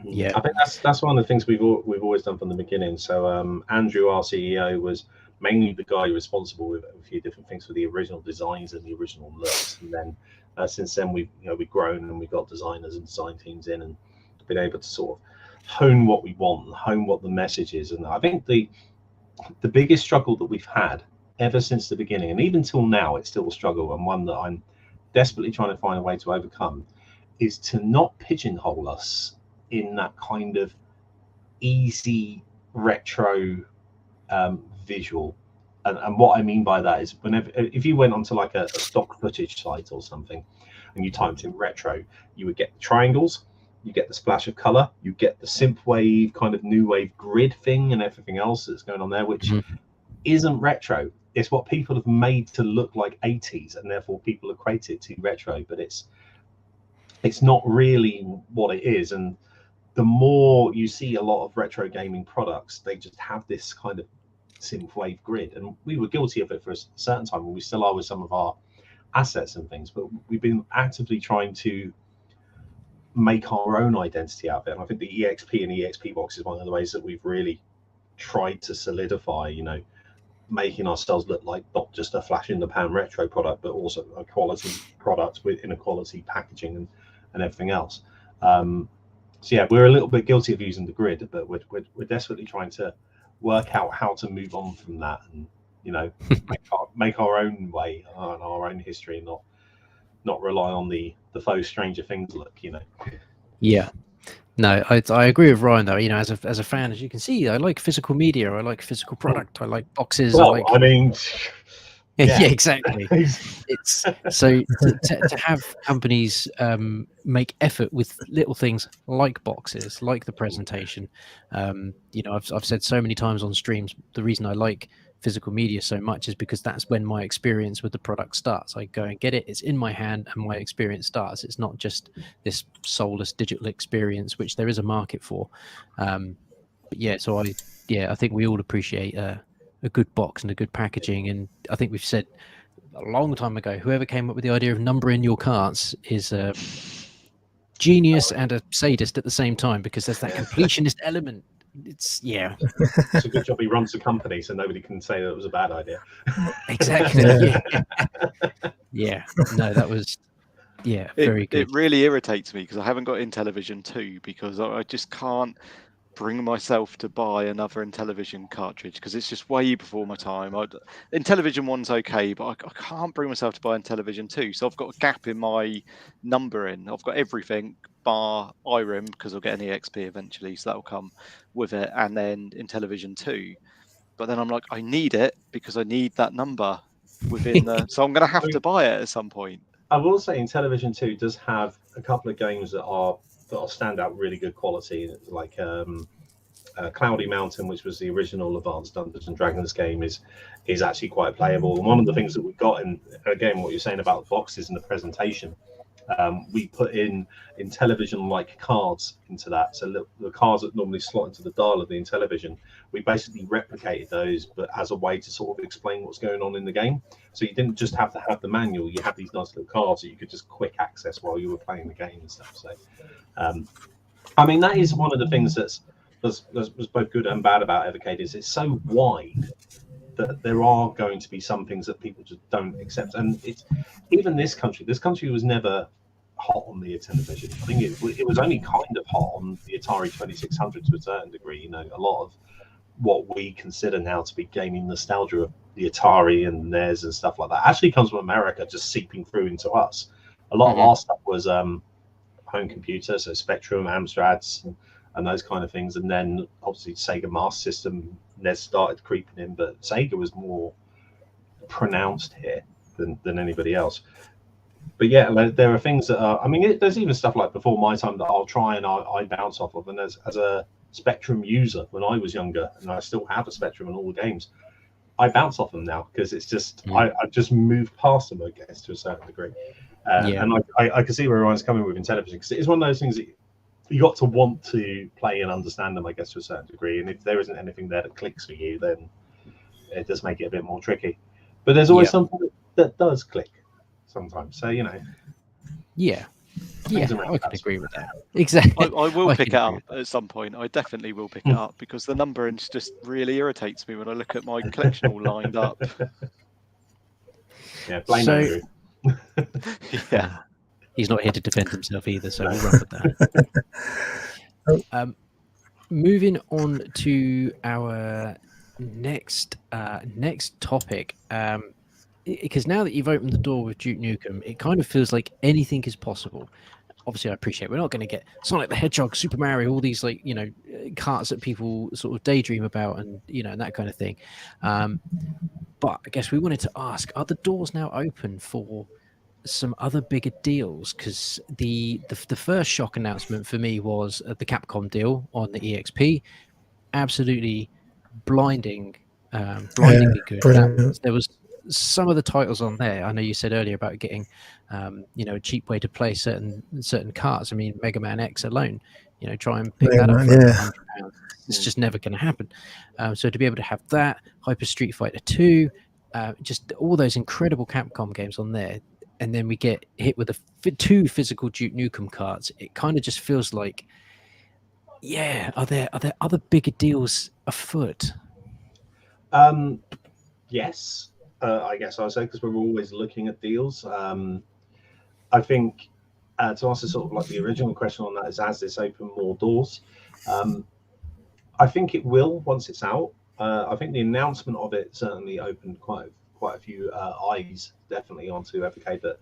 Yeah, I think that's one of the things we've always done from the beginning. So Andrew, our CEO, was mainly the guy responsible with a few different things for the original designs and the original looks. And then since then we've grown and we've got designers and design teams in and been able to sort of hone what we want and hone what the message is. And I think the biggest struggle that we've had ever since the beginning, and even till now, it's still a struggle, and one that I'm desperately trying to find a way to overcome, is to not pigeonhole us in that kind of easy retro visual. And what I mean by that is, if you went onto like a stock footage site or something and you typed in retro, you would get triangles, you get the splash of color, you get the synthwave kind of new wave grid thing and everything else that's going on there, which isn't retro. It's what people have made to look like 80s, and therefore people equate it to retro, but it's not really what it is. And the more you see a lot of retro gaming products, they just have this kind of synthwave grid, and we were guilty of it for a certain time, and we still are with some of our assets and things, but we've been actively trying to make our own identity out of it. And I think the EXP and EXP box is one of the ways that we've really tried to solidify, making ourselves look like not just a flash in the pan retro product, but also a quality product in a quality packaging and everything else. So yeah, we're a little bit guilty of using the grid, but we're desperately trying to work out how to move on from that, and make our own way and our own history, and not rely on the faux Stranger Things look. Yeah. No, I agree with Ryan though. As a fan, as you can see, I like physical media. I like physical product. I like boxes. Well, I mean, yeah, exactly. It's so to have companies make effort with little things like boxes, like the presentation. I've said so many times on streams, the reason I like physical media so much is because that's when my experience with the product starts. I go and get it, it's in my hand, and my experience starts. It's not just this soulless digital experience, which there is a market for. But yeah, so I think we all appreciate a good box and a good packaging. And I think we've said a long time ago, whoever came up with the idea of numbering your carts is a genius and a sadist at the same time, because there's that completionist element. It's a good job he runs the company, so nobody can say that it was a bad idea. Exactly. Yeah. No, that was very good. It really irritates me because I haven't got Intellivision 2, because I just can't bring myself to buy another Intellivision cartridge, because it's just way before my time. Intellivision 1's okay, but I can't bring myself to buy Intellivision 2, so I've got a gap in my numbering. I've got everything bar IRIM, because I'll get an EXP eventually, so that'll come with it, and then Intellivision 2. But then I'm like, I need it because I need that number within the so I'm going to have to buy it at some point. I will say Intellivision 2 does have a couple of games that are stand out really good quality, like Cloudy Mountain, which was the original Advanced Dungeons and Dragons game, is actually quite playable. And one of the things that we've got, and again, what you're saying about the boxes and the presentation, we put in Intellivision-like cards into that. So the cards that normally slot into the dial of the Intellivision, we basically replicated those, but as a way to sort of explain what's going on in the game. So you didn't just have to have the manual; you had these nice little cards that you could just quick access while you were playing the game and stuff. So, I mean, that is one of the things that's both good and bad about Evercade, is it's so wide that there are going to be some things that people just don't accept. And it's even this country was never hot on the Intellivision. I think it was only kind of hot on the Atari 2600 to a certain degree. You know, a lot of what we consider now to be gaming nostalgia of the Atari and NES and stuff like that actually comes from America, just seeping through into us. A lot of our stuff was home computer, so Spectrum, Amstrads, and those kind of things. And then obviously Sega Master System, NES started creeping in, but Sega was more pronounced here than anybody else. But yeah, there are things that are, I mean, there's even stuff like before my time that I'll try and I bounce off of. And as a Spectrum user, when I was younger, and I still have a Spectrum in all the games, I bounce off them now because it's just, I've just moved past them, I guess, to a certain degree. And I can see where everyone's coming with Intellivision, because it's one of those things that you got to want to play and understand them, I guess, to a certain degree. And if there isn't anything there that clicks for you, then it does make it a bit more tricky. But there's always something that does click sometimes. So, you know. Yeah, I can agree with that. Exactly. I will pick it up at some point. I definitely will pick it up, because the numbering just really irritates me when I look at my collection all lined up. Yeah, blame Andrew. Yeah. He's not here to defend himself either, so we'll run with that. Moving on to our next topic, because now that you've opened the door with Duke Nukem, it kind of feels like anything is possible. Obviously, I appreciate we're not going to get Sonic the Hedgehog, Super Mario, all these carts that people sort of daydream about, and and that kind of thing. But I guess we wanted to ask: are the doors now open for some other bigger deals? Because the first shock announcement for me was the Capcom deal on the EXP. Absolutely blindingly good. There was some of the titles on there. I know you said earlier about getting a cheap way to play certain carts. I mean, Mega Man X alone, try and pick that up for £100. It's just never going to happen. So to be able to have that, Hyper Street Fighter 2, just all those incredible Capcom games on there, and then we get hit with two physical Duke Nukem cards, it kind of just feels like, are there other bigger deals afoot? Yes, I guess I would say, because we're always looking at deals. I think to answer sort of like the original question on that is, has this opened more doors? I think it will once it's out. I think the announcement of it certainly opened quite a few eyes, definitely, onto Evercade that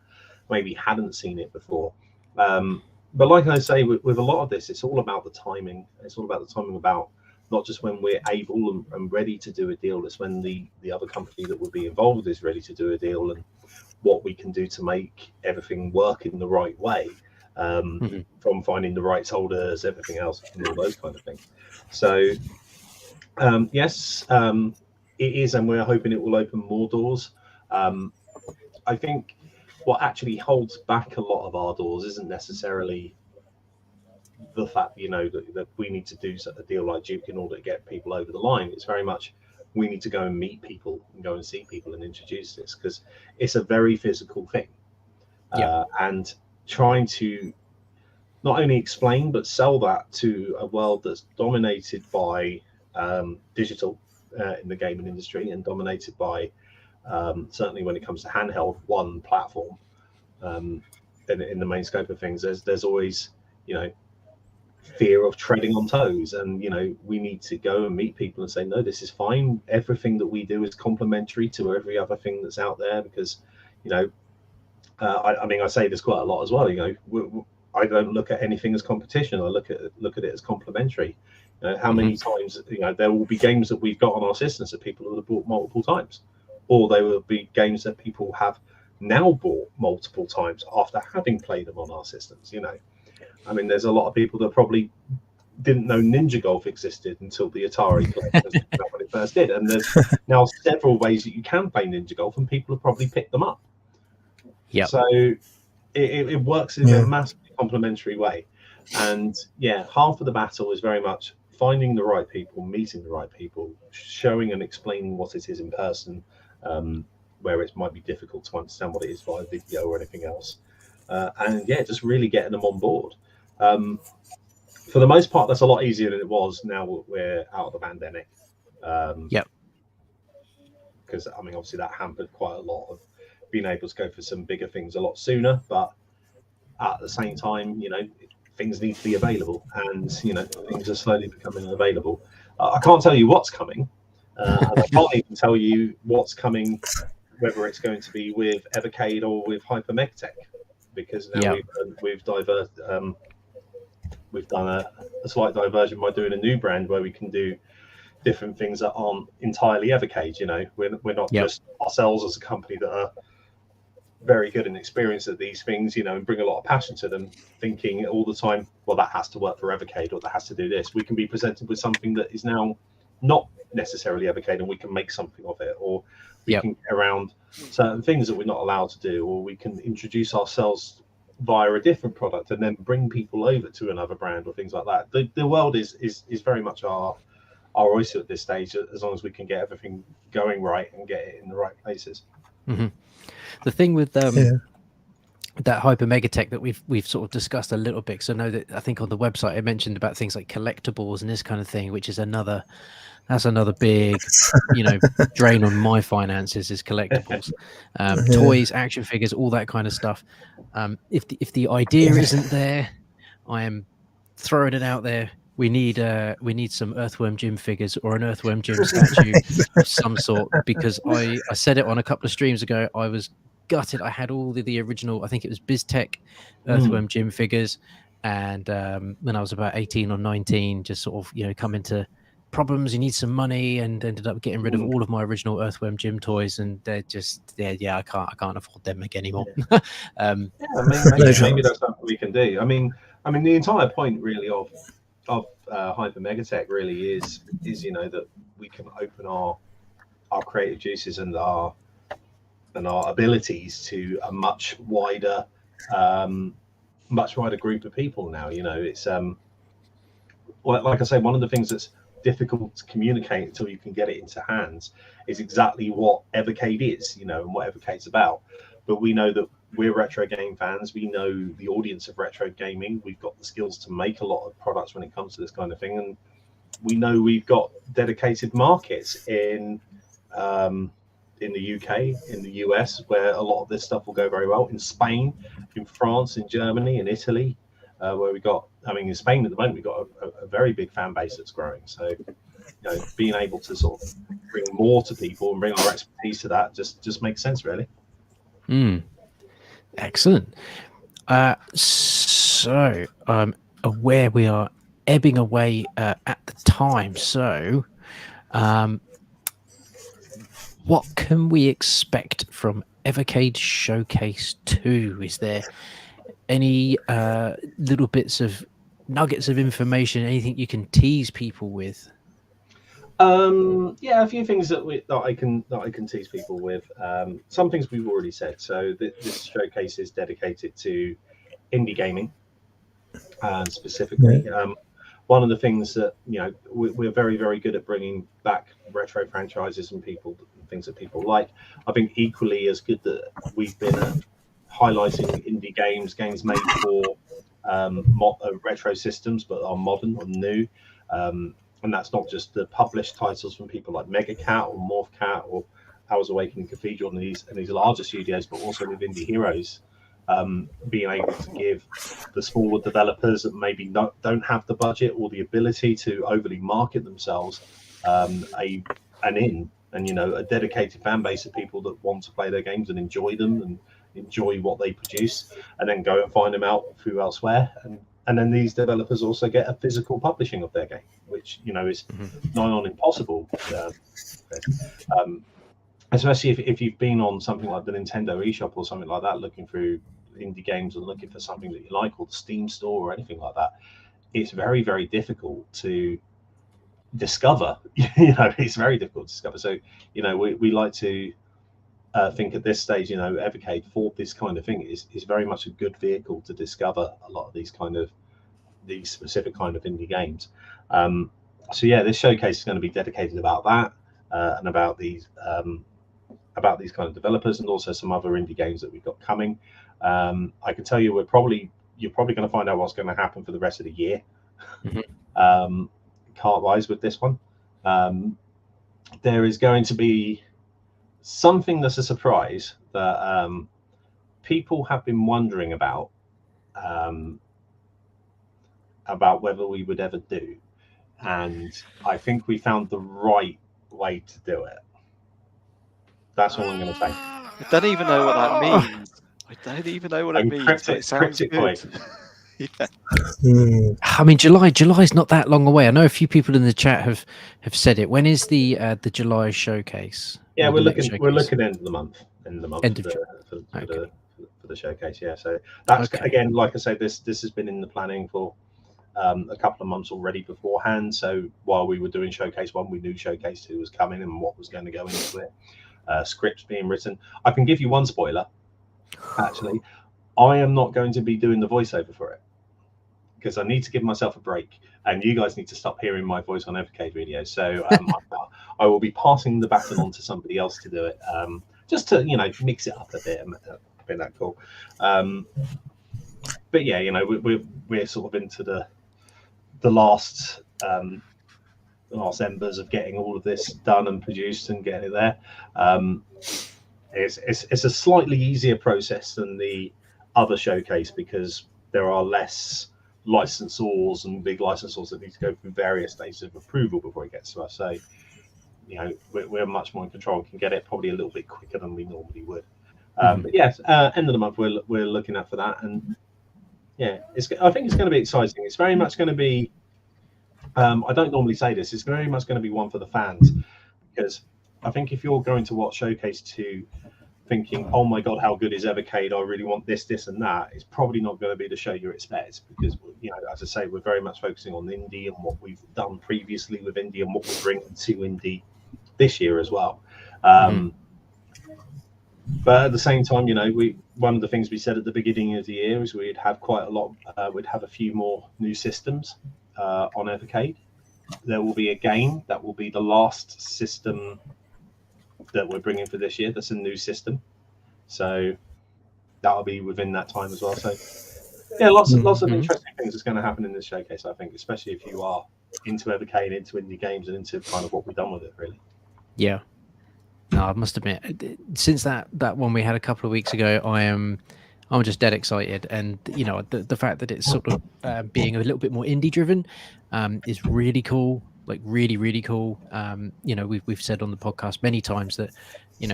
maybe hadn't seen it before. But like I say, with a lot of this, it's all about the timing. It's all about the timing about not just when we're able and ready to do a deal. It's when the other company that would be involved is ready to do a deal, and what we can do to make everything work in the right way, from finding the rights holders, everything else, and all those kind of things. So yes, it is, and we're hoping it will open more doors. I think what actually holds back a lot of our doors isn't necessarily the fact, that we need to do a deal like Duke in order to get people over the line. It's very much we need to go and meet people and go and see people and introduce this, because it's a very physical thing. And trying to not only explain but sell that to a world that's dominated by digital in the gaming industry, and dominated by certainly when it comes to handheld one platform, in the main scope of things, there's always fear of treading on toes, and we need to go and meet people and say, no, this is fine, everything that we do is complementary to every other thing that's out there, because I mean, I say this quite a lot as well. I don't look at anything as competition. I look at it as complementary. How many times there will be games that we've got on our systems that people have bought multiple times, or there will be games that people have now bought multiple times after having played them on our systems. I mean, there's a lot of people that probably didn't know Ninja Golf existed until the Atari collection when it first did, and there's now several ways that you can play Ninja Golf, and people have probably picked them up. Yeah. So it works in a massively complementary way, and half of the battle is very much finding the right people, meeting the right people, showing and explaining what it is in person, where it might be difficult to understand what it is via video or anything else, and just really getting them on board. For the most part, that's a lot easier than it was now we're out of the pandemic. because I mean, obviously that hampered quite a lot of being able to go for some bigger things a lot sooner. But at the same time, things need to be available, and things are slowly becoming available. I can't tell you what's coming, and I can't even tell you what's coming, whether it's going to be with Evercade or with Hyper Megtech, because now we've done a slight diversion by doing a new brand where we can do different things that aren't entirely Evercade. We're not just ourselves as a company that are very good and experienced at these things, and bring a lot of passion to them, thinking all the time, well, that has to work for Evercade, or that has to do this. We can be presented with something that is now not necessarily Evercade, and we can make something of it, or we can get around certain things that we're not allowed to do, or we can introduce ourselves via a different product and then bring people over to another brand or things like that. The world is very much our oyster at this stage, as long as we can get everything going right and get it in the right places. Mm-hmm. The thing with that Hyper Megatech that we've sort of discussed a little bit, because I know that I think on the website I mentioned about things like collectibles and this kind of thing, which is another big drain on my finances, is collectibles, toys, action figures, all that kind of stuff. If the idea isn't there, I am throwing it out there. We need some Earthworm Jim figures or an Earthworm Jim statue of some sort, because I said it on a couple of streams ago. I was gutted. I had all the original, I think it was BizTech Earthworm Jim figures, and when I was about 18 or 19, just sort of come into problems. You need some money, and ended up getting rid of all of my original Earthworm Jim toys, and they're just I can't afford them anymore. Maybe that's something we can do. I mean the entire point really of Hyper Megatech really is that we can open our creative juices and our abilities to a much wider group of people now. It's like I say, one of the things that's difficult to communicate until you can get it into hands is exactly what Evercade is, and what Evercade's about. But we know that we're retro game fans. We know the audience of retro gaming. We've got the skills to make a lot of products when it comes to this kind of thing, and we know we've got dedicated markets in the UK, in the US, where a lot of this stuff will go very well. In Spain, in France, in Germany, in Italy, where in Spain at the moment, we've got a very big fan base that's growing. So, being able to sort of bring more to people and bring our expertise to that just makes sense, really. Excellent. So I'm aware we are ebbing away at the time. So, what can we expect from Evercade Showcase 2? Is there any little bits of nuggets of information, anything you can tease people with? A few things that I can tease people with. Some things we've already said. So this showcase is dedicated to indie gaming, specifically. One of the things that we're very, very good at bringing back retro franchises and things that people like. I think equally as good that we've been highlighting indie games made for retro systems, but are modern or new. And that's not just the published titles from people like Mega Cat or Morph Cat or Hours Awakening Cathedral and these larger studios, but also with Indie Heroes, being able to give the smaller developers that maybe don't have the budget or the ability to overly market themselves a dedicated fan base of people that want to play their games and enjoy them and enjoy what they produce, and then go and find them out through elsewhere. And then these developers also get a physical publishing of their game, which is nigh on impossible. Especially if you've been on something like the Nintendo eShop or something like that, looking through indie games and looking for something that you like, or the Steam store or anything like that. It's very, very difficult to discover. It's very difficult to discover. So we like to think at this stage, Evercade for this kind of thing is very much a good vehicle to discover a lot of these specific kind of indie games. This showcase is going to be dedicated about that and about these kind of developers, and also some other indie games that we've got coming. I can tell you you're probably going to find out what's going to happen for the rest of the year. Cart-wise with this one. There is going to be something that's a surprise that people have been wondering about whether we would ever do, and I think we found the right way to do it. That's all I'm going to say. I don't even know what that means. I don't even know what it means, but it sounds good. Yeah. I mean, July's not that long away. I know a few people in the chat have said it. When is the July showcase? Yeah, Or we're the next looking showcase? end of the month. End of For the showcase. Yeah, so that's again, like I say, this has been in the planning for a couple of months already beforehand. So while we were doing showcase 1, we knew showcase 2 was coming and what was going to go into it. Scripts being written. I can give you one spoiler. Actually, I am not going to be doing the voiceover for it, because I need to give myself a break, and you guys need to stop hearing my voice on Evercade videos. So I will be passing the baton on to somebody else to do it, just to mix it up a bit and be that cool. But yeah, we're sort of into the last embers of getting all of this done and produced and getting it there. It's a slightly easier process than the other showcase, because there are less licensors and big licensors that need to go through various stages of approval before it gets to us. So we're much more in control and can get it probably a little bit quicker than we normally would. But yes, end of the month we're looking at for that, and yeah, I think it's going to be exciting. It's very much going to be I don't normally say this, it's very much going to be one for the fans, because I think if you're going to watch Showcase 2 thinking, oh my god, how good is Evercade, I really want this and that, it's probably not going to be the show you expect, because as I say, we're very much focusing on indie and what we've done previously with indie and what we're bringing to indie this year as well. But at the same time, one of the things we said at the beginning of the year is we'd have quite a lot, we'd have a few more new systems on Evercade. There will be a game that will be the last system that we're bringing for this year. That's a new system, so that'll be within that time as well. So yeah, lots of interesting things that's going to happen in this showcase, I think, especially if you are into Evercade, into indie games, and into kind of what we've done with it, really. Yeah. No, I must admit, since that one we had a couple of weeks ago, I'm just dead excited, and the fact that it's sort of being a little bit more indie driven is really cool. Like really cool. We've said on the podcast many times that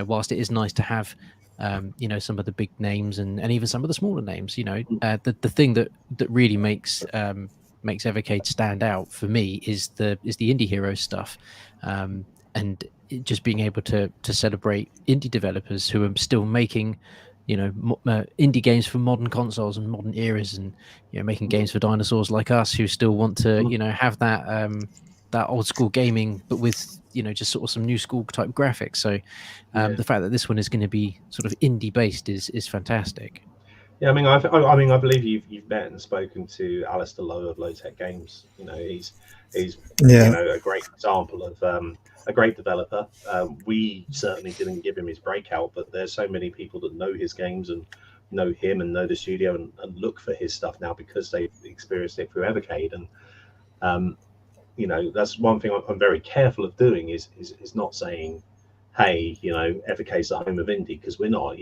whilst it is nice to have some of the big names and even some of the smaller names, the thing that really makes Evercade stand out for me is the indie heroes stuff, and just being able to celebrate indie developers who are still making indie games for modern consoles and modern eras, and making games for dinosaurs like us who still want to have that old school gaming, but with just sort of some new school type graphics. So the fact that this one is going to be sort of indie based is fantastic. Yeah, I believe you've met and spoken to Alistair Lowe of Low Tech Games. He's a great example of a great developer. We certainly didn't give him his breakout, but there's so many people that know his games and know him and know the studio and look for his stuff now because they've experienced it through Evercade. And that's one thing I'm very careful of doing is not saying, hey, Evercade's the home of indie, because we're not.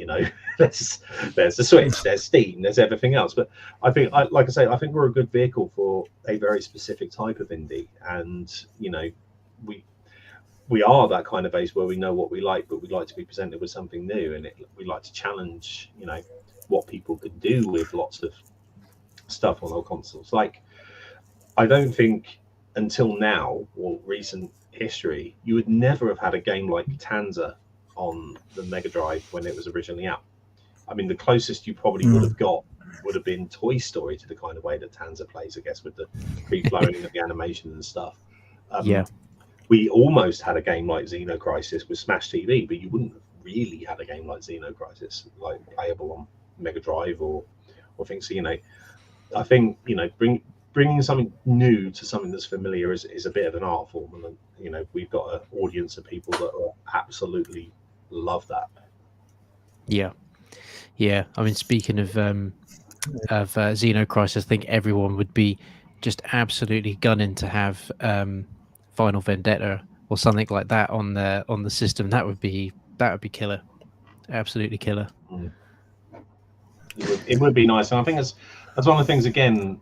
There's the Switch, there's Steam, there's everything else. But I think, like I say, I think we're a good vehicle for a very specific type of indie, and we are that kind of base where we know what we like, but we'd like to be presented with something new, and we like to challenge, what people could do with lots of stuff on our consoles. Like, I don't think until now or recent history, you would never have had a game like Tanza on the Mega Drive when it was originally out. I mean, the closest you probably would have got would have been Toy Story to the kind of way that Tanza plays, I guess, with the free-flowing of the animation and stuff. We almost had a game like Xenocrisis with Smash TV, but you wouldn't have really had a game like Xenocrisis like playable on Mega Drive or things. So, I think bringing something new to something that's familiar is a bit of an art form, and we've got an audience of people that absolutely love that. Yeah. I mean, speaking of Xenocrisis, I think everyone would be just absolutely gunning to have Final Vendetta or something like that on the system. That would be That would be killer. Absolutely killer. It would be nice, and I think that's one of the things. Again,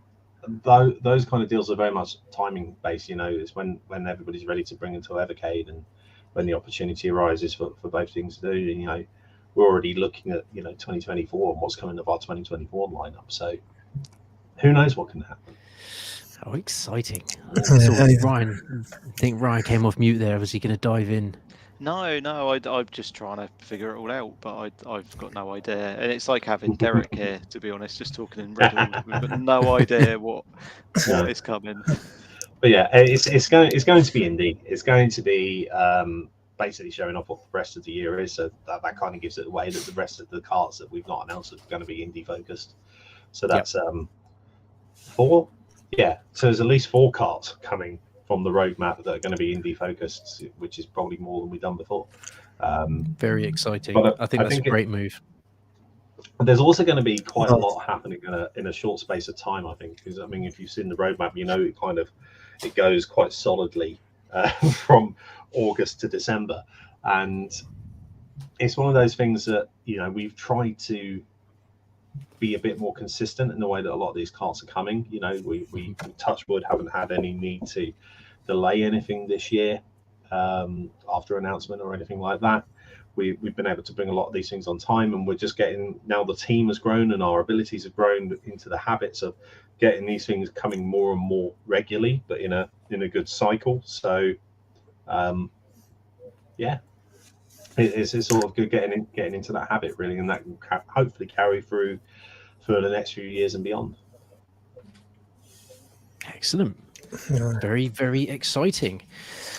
those kind of deals are very much timing based. It's when everybody's ready to bring into Evercade, and when the opportunity arises for both things to do. We're already looking at 2024 and what's coming of our 2024 lineup. So who knows what can happen? Oh, exciting! Ryan, I think Ryan came off mute there. Was he going to dive in? No, I'm just trying to figure it all out, but I've got no idea. And it's like having Derek here, to be honest, just talking in riddle. We've got no idea what is coming. But yeah, it's going to be indie. It's going to be basically showing off what the rest of the year is. So that kind of gives it away that the rest of the carts that we've not announced are going to be indie focused. So that's 4. Yeah, so there's at least 4 carts coming from the roadmap that are going to be indie focused, which is probably more than we've done before. Very exciting. I think that's a great move. There's also going to be quite a lot happening in a short space of time, I think, because if you've seen the roadmap, it goes quite solidly from August to December, and it's one of those things that we've tried to be a bit more consistent in the way that a lot of these carts are coming. We touch wood, haven't had any need to delay anything this year after announcement or anything like that. We've been able to bring a lot of these things on time, and we're just getting, now the team has grown and our abilities have grown into the habits of getting these things coming more and more regularly, but in a good cycle. So it's sort of good getting into that habit really, and that can hopefully carry through for the next few years and beyond. Excellent. Very, very exciting.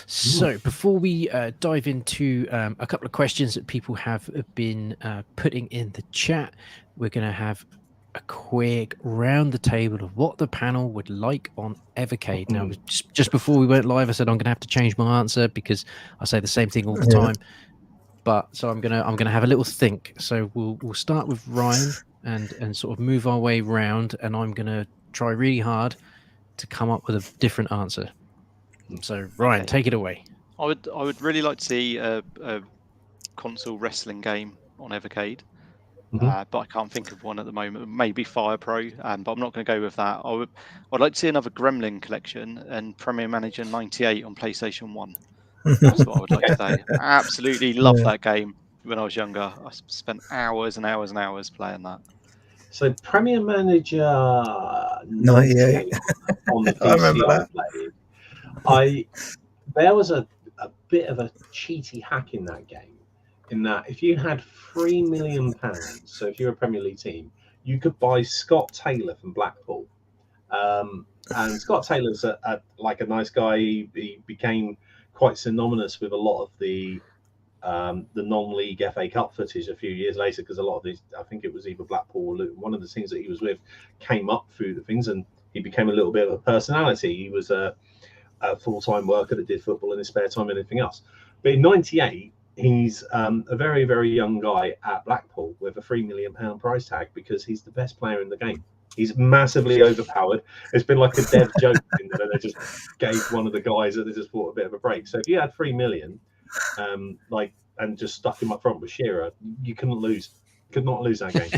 So before we dive into a couple of questions that people have been putting in the chat, we're going to have a quick round the table of what the panel would like on Evercade. Now, just before we went live, I said I'm going to have to change my answer because I say the same thing all the time. But so I'm gonna have a little think. So we'll start with Ryan and sort of move our way round, and I'm gonna try really hard to come up with a different answer. So Ryan, take it away. I would really like to see a console wrestling game on Evercade, but I can't think of one at the moment. Maybe Fire Pro, but I'm not going to go with that. I'd like to see another Gremlin collection and Premier Manager 98 on PlayStation 1. That's what I would like to say. I absolutely love that game when I was younger. I spent hours and hours and hours playing that. So Premier Manager 98 on the PC I remember that. played. There was a bit of a cheaty hack in that game, in that if you had £3 million, so if you're a Premier League team, you could buy Scott Taylor from Blackpool. And Scott Taylor's a nice guy. He became quite synonymous with a lot of the non-league FA Cup footage a few years later, because a lot of these, I think it was either Blackpool or Luton, one of the teams that he was with came up through the things, and he became a little bit of a personality. He was a full-time worker that did football in his spare time and anything else. But in 98, he's a very, very young guy at Blackpool with a £3 million price tag because he's the best player in the game. He's massively overpowered. It's been like a dev joke that they just gave one of the guys that they just thought a bit of a break. So if you had $3 million, and just stuck him up front with Shearer, you couldn't lose. Could not lose that game.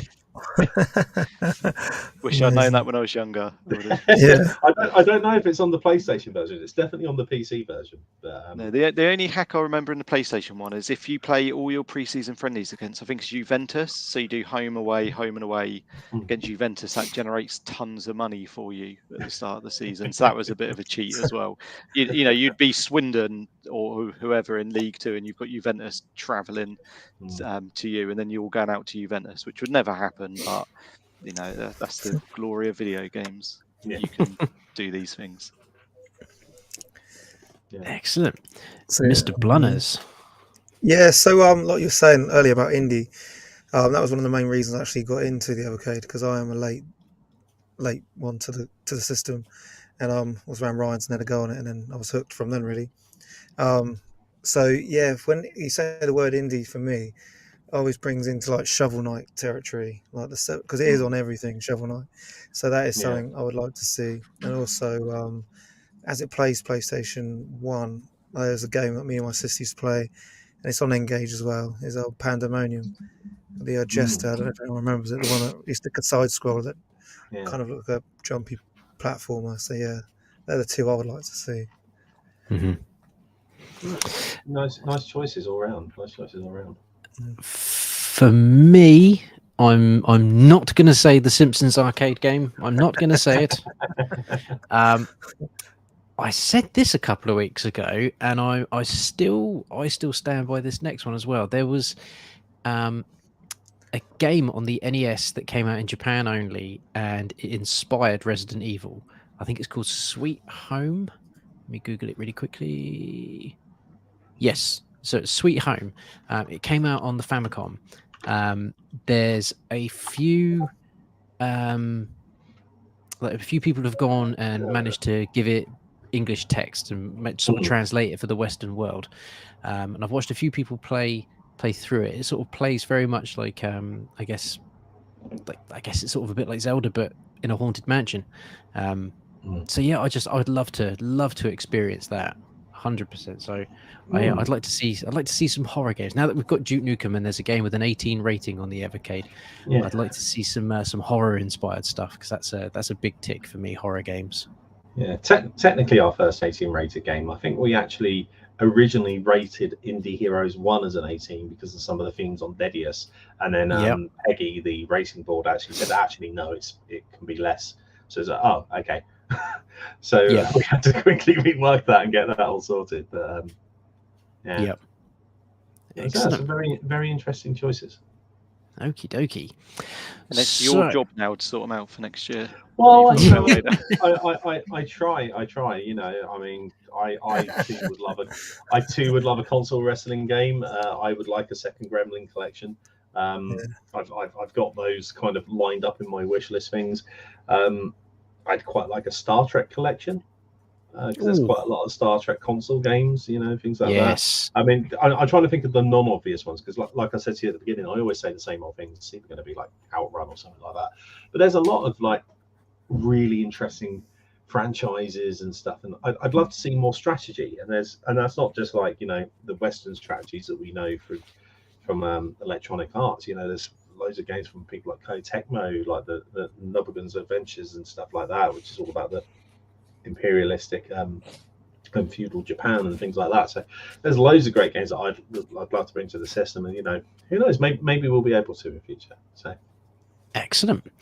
Wish I'd known that when I was younger. I don't know if it's on the PlayStation version. It's definitely on the PC version. But, no, the only hack I remember in the PlayStation one is if you play all your pre-season friendlies against, I think it's Juventus, so you do home and away against Juventus, that generates tons of money for you at the start of the season. So that was a bit of a cheat as well. You'd be Swindon or whoever in League Two, and you've got Juventus travelling to you, and then you're all going out to Juventus, which would never happen. But that's the glory of video games. Yeah. You can do these things. Yeah. Excellent. So, Mr. Blunners. Yeah, so like you were saying earlier about indie, that was one of the main reasons I actually got into the Evercade, because I am a late one to the system, and was around Ryan's and had a go on it, and then I was hooked from then really. So yeah, when you say the word indie, for me, always brings into like Shovel Knight territory, like because it is on everything, Shovel Knight. So that is something I would like to see. And also, as it plays PlayStation 1, there's a game that me and my sister used to play. and it's on Engage as well. Is old Pandemonium, the Jester. I don't know if anyone remembers it. The one that used to side scroll that kind of looked like a jumpy platformer. So yeah, they're the two I would like to see. Nice choices all around. For me, I'm not going to say the Simpsons arcade game. I'm not going to say it. I said this a couple of weeks ago, and I still stand by this next one as well. There was a game on the NES that came out in Japan only, and it inspired Resident Evil. I think it's called Sweet Home. Let me Google it really quickly. Yes, so it's Sweet Home. It came out on the Famicom. There's a few people have gone and managed to give it English text and sort of translate it for the Western world. And I've watched a few people play through it. It sort of plays very much like I guess it's sort of a bit like Zelda, but in a haunted mansion. So yeah, I'd love to experience that 100%. So I'd like to see some horror games. Now that we've got Duke Nukem and there's a game with an 18 rating on the Evercade, I'd like to see some horror inspired stuff, because that's a big tick for me, horror games. Yeah, technically our first 18 rated game. I think we actually originally rated Indie Heroes 1 as an 18 because of some of the themes on Dedius, and then Peggy, the racing board, actually said no, it can be less. So it's like, oh, okay. So we had to quickly rework that and get that all sorted. But so that's some very, very interesting choices. Okie dokie. And it's your job now to sort them out for next year. Well, I try. You know, I mean, I too would love a console wrestling game. I would like a second Gremlin collection. I've got those kind of lined up in my wish list things. I'd quite like a Star Trek collection, because there's quite a lot of Star Trek console games, you know, things like that. I mean, I'm trying to think of the non-obvious ones, because like I said to you at the beginning, I always say the same old things. It's either going to be like Outrun or something like that. But there's a lot of like really interesting franchises and stuff, and I'd love to see more strategy. And that's not just like, you know, the Western strategies that we know from Electronic Arts. You know, there's loads of games from people like Koei Tecmo, like the Nobunaga's Adventures and stuff like that, which is all about the imperialistic and feudal Japan and things like that. So there's loads of great games that I'd love to bring to the system, and you know, who knows, maybe we'll be able to in the future. So excellent.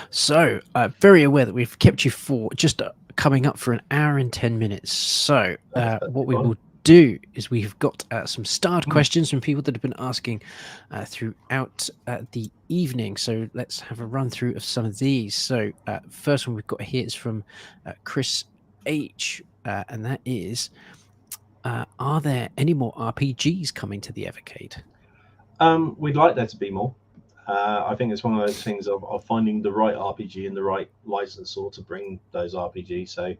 So very aware that we've kept you for just coming up for an hour and 10 minutes. So what we will do is we've got some starred questions from people that have been asking throughout the evening. So let's have a run through of some of these. So first one we've got here is from Chris H, and that is, are there any more RPGs coming to the Evercade? We'd like there to be more. I think it's one of those things of finding the right RPG and the right licensor to bring those RPGs. So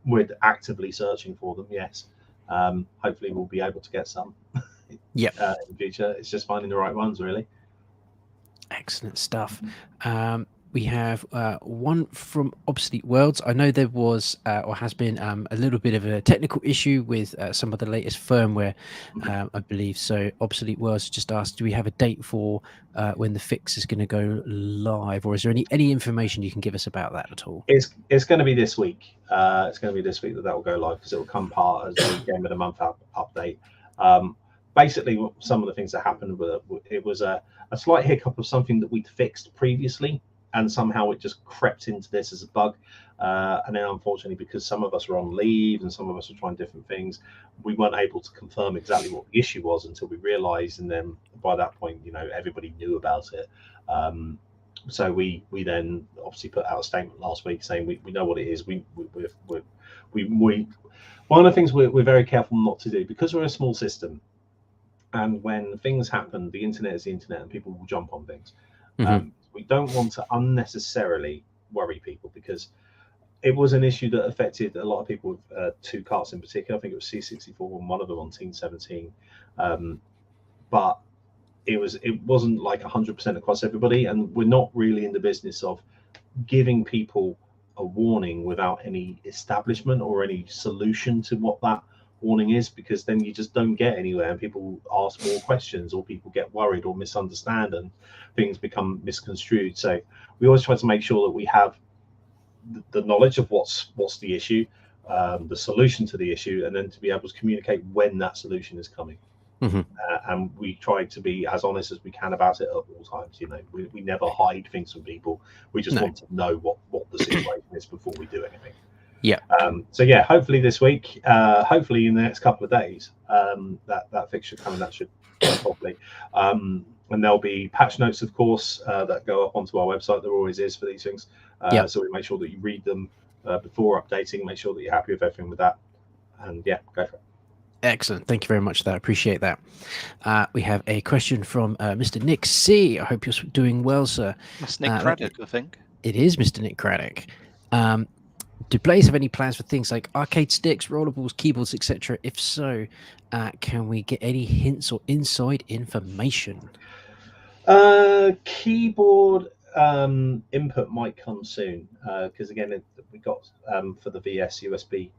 we're actively searching for them, yes. Hopefully we'll be able to get some in the future. It's just finding the right ones, really. Excellent stuff. We have one from Obsolete Worlds. I know there was or has been a little bit of a technical issue with some of the latest firmware, I believe. So Obsolete Worlds just asked, do we have a date for when the fix is going to go live, or is there any information you can give us about that at all? It's going to be this week. It's going to be this week that will go live, because it will come part as the Game of the Month update. Basically, some of the things that happened with it was a slight hiccup of something that we'd fixed previously, and somehow it just crept into this as a bug. And then unfortunately, because some of us were on leave and some of us were trying different things, we weren't able to confirm exactly what the issue was until we realized. And then by that point, you know, everybody knew about it. So we then obviously put out a statement last week saying we know what it is. We one of the things we're very careful not to do, because we're a small system, and when things happen, the internet is the internet and people will jump on things. We don't want to unnecessarily worry people, because it was an issue that affected a lot of people with two carts in particular. I think it was C64 and one of them on Team 17. But it wasn't like 100% across everybody, and we're not really in the business of giving people a warning without any establishment or any solution to what that warning is, because then you just don't get anywhere and people ask more questions, or people get worried or misunderstand and things become misconstrued. So we always try to make sure that we have the knowledge of what's the issue, the solution to the issue, and then to be able to communicate when that solution is coming. And we try to be as honest as we can about it at all times. We never hide things from people. We just want to know what the situation is before we do anything. Yeah. So yeah, hopefully this week, hopefully in the next couple of days, that fix should come, and that should go properly. And there'll be patch notes, of course, that go up onto our website. There always is for these things. So we make sure that you read them before updating. Make sure that you're happy with everything with that. And yeah, go for it. Excellent. Thank you very much for that. I appreciate that. We have a question from Mr. Nick C. I hope you're doing well, sir. That's Nick Craddock, I think. It is Mr. Nick Craddock. Do players have any plans for things like arcade sticks, rollerballs, keyboards, etc.? If so, can we get any hints or inside information? Keyboard input might come soon, because again, we got for the VS USB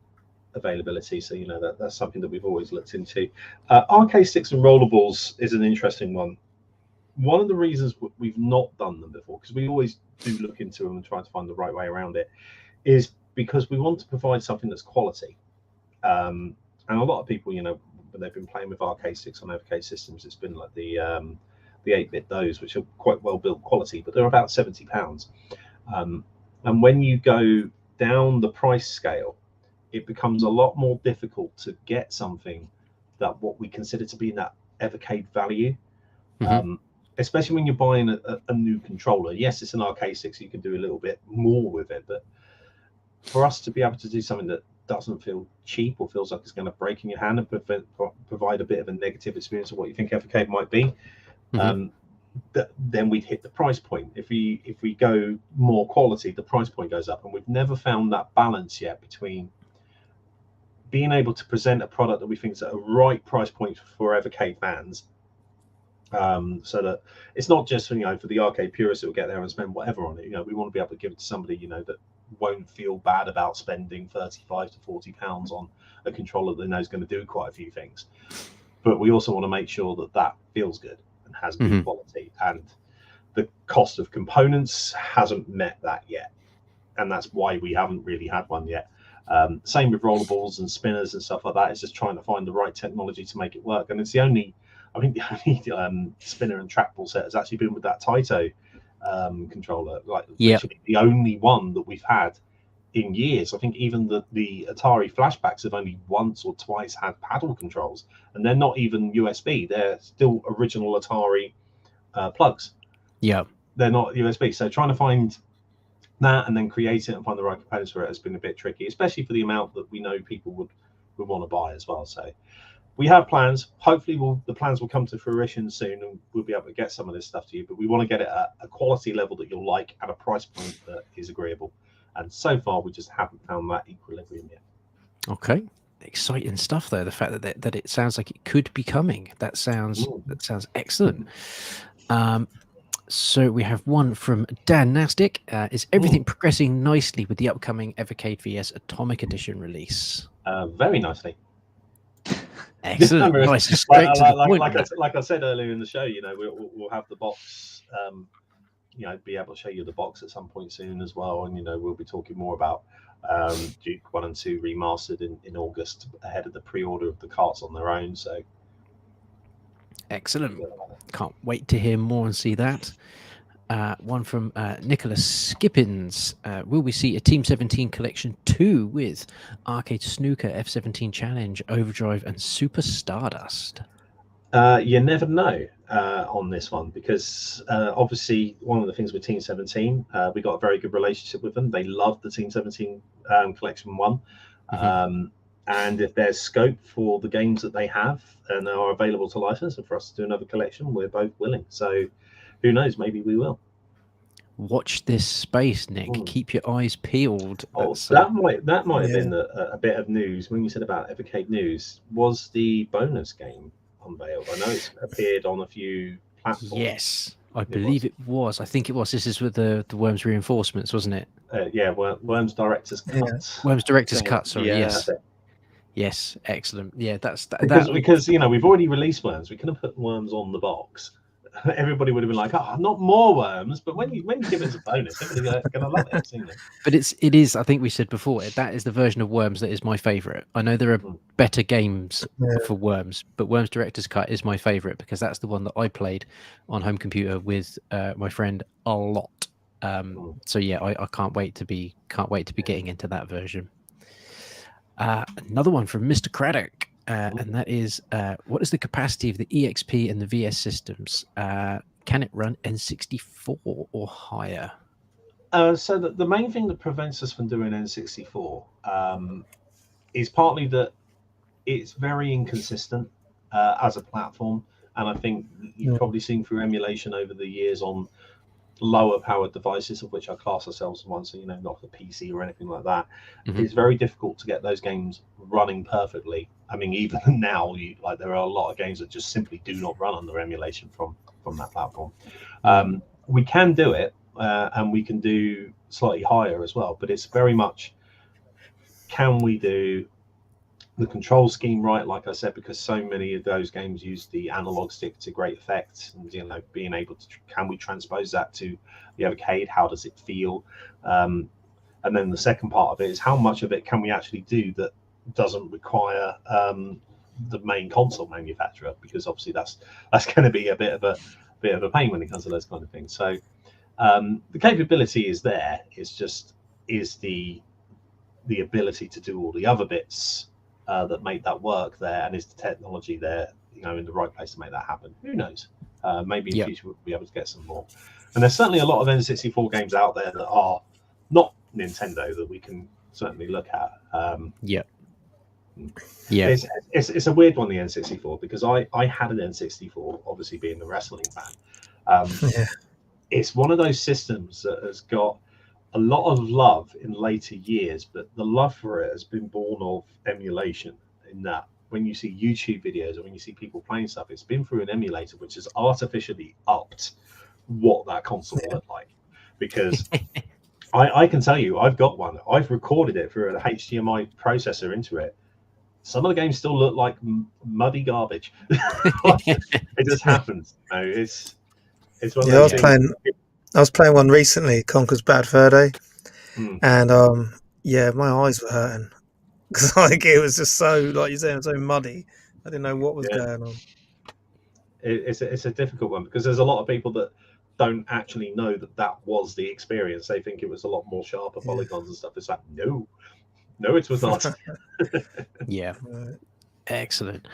availability, so that's something that we've always looked into. Arcade sticks and rollerballs is an interesting one. One of the reasons we've not done them before, because we always do look into them and try to find the right way around it, is because we want to provide something that's quality. And a lot of people, when they've been playing with arcade sticks on Evercade systems, it's been like the 8-bit those, which are quite well built quality, but they're about £70. And when you go down the price scale, it becomes a lot more difficult to get something that what we consider to be in that Evercade value. Especially when you're buying a new controller. Yes, it's an arcade stick, so you can do a little bit more with it, but for us to be able to do something that doesn't feel cheap or feels like it's going to break in your hand and provide a bit of a negative experience of what you think Evercade might be, then we'd hit the price point. If we go more quality, the price point goes up, and we've never found that balance yet between being able to present a product that we think is at a right price point for Evercade fans, so that it's not just for the arcade purists who will get there and spend whatever on it. We want to be able to give it to somebody that won't feel bad about spending £35 to £40 on a controller that they know is going to do quite a few things. But we also want to make sure that feels good and has good quality, and the cost of components hasn't met that yet, and that's why we haven't really had one yet. Same with rollerballs and spinners and stuff like that. It's just trying to find the right technology to make it work, and it's the only spinner and trackball set has actually been with that Taito controller, literally the only one that we've had in years. I think even the Atari flashbacks have only once or twice had paddle controls, and they're not even USB. They're still original Atari plugs. They're not USB. So trying to find that and then create it and find the right components for it has been a bit tricky, especially for the amount that we know people would want to buy as well. So we have plans. Hopefully the plans will come to fruition soon, and we'll be able to get some of this stuff to you, but we want to get it at a quality level that you'll like at a price point that is agreeable. And so far, we just haven't found that equilibrium yet. Okay. Exciting stuff, though. The fact that it sounds like it could be coming. That sounds excellent. So we have one from Dan Nastic. Is everything progressing nicely with the upcoming Evercade VS Atomic Edition release? Very nicely. Excellent. Nice. Straight to the point. Like I said earlier in the show, we'll have the box. Be able to show you the box at some point soon as well, and we'll be talking more about Duke 1 and 2 remastered in August ahead of the pre-order of the carts on their own. So excellent. Can't wait to hear more and see that. One from Nicholas Skippins. Will we see a Team 17 Collection 2 with Arcade Snooker, F-17 Challenge, Overdrive, and Super Stardust? You never know on this one, because obviously one of the things with Team 17, we got a very good relationship with them. They love the Team 17 Collection 1. And if there's scope for the games that they have and are available to license and for us to do another collection, we're both willing. So who knows, maybe we will. Watch this space, Nick. Keep your eyes peeled. That might have been a bit of news when you said about Evercade News. Was the bonus game unveiled? I know it's appeared on a few platforms. Yes, I believe it was. I think it was. This is with the Worms reinforcements, wasn't it? Worms Director's Cut. Worms Director's Cut. Sorry, yes. Yes, excellent. Yeah, that's because you know, we've already released Worms. We could have put Worms on the box. Everybody would have been like, "Oh, not more Worms!" But when you give it as a bonus, everybody's gonna love it. You know? But it is. I think we said before that is the version of Worms that is my favourite. I know there are better games for Worms, but Worms Director's Cut is my favourite because that's the one that I played on home computer with my friend a lot. So yeah, I can't wait to be getting into that version. Another one from Mr. Craddock, and that is what is the capacity of the EXP and the VS systems? Can it run N64 or higher? So the main thing that prevents us from doing N64 is partly that it's very inconsistent as a platform, and I think you've probably seen through emulation over the years on lower powered devices, of which I class ourselves as one, so you know, not the PC or anything like that. It's very difficult to get those games running perfectly. I mean, even now, there are a lot of games that just simply do not run under emulation from that platform. We can do it, and we can do slightly higher as well, but it's very much, can we do the control scheme right, like I said, because so many of those games use the analog stick to great effect, and you know, being able to, can we transpose that to the Evercade? How does it feel? And then the second part of it is, how much of it can we actually do that doesn't require the main console manufacturer, because obviously that's going to be a bit of a pain when it comes to those kind of things. So the capability is there. It's just, is the ability to do all the other bits that make that work there, and is the technology there, you know, in the right place to make that happen? Who knows? Maybe in the future we'll be able to get some more. And there's certainly a lot of N64 games out there that are not Nintendo that we can certainly look at. It's a weird one, the N64, because I had an N64, obviously being the wrestling fan. It's one of those systems that has got a lot of love in later years, but the love for it has been born of emulation, in that when you see YouTube videos or when you see people playing stuff, it's been through an emulator which has artificially upped what that console looked like. Because I can tell you, I've got one. I've recorded it through a HDMI processor into it. Some of the games still look like muddy garbage. It just happens. You know, it's one of those things. I was playing one recently, Conker's Bad Fur Day, and my eyes were hurting because it was just so, like you said, so muddy. I didn't know what was going on. It's a difficult one, because there's a lot of people that don't actually know that was the experience. They think it was a lot more sharper polygons and stuff. It's like, no, it was not. Excellent.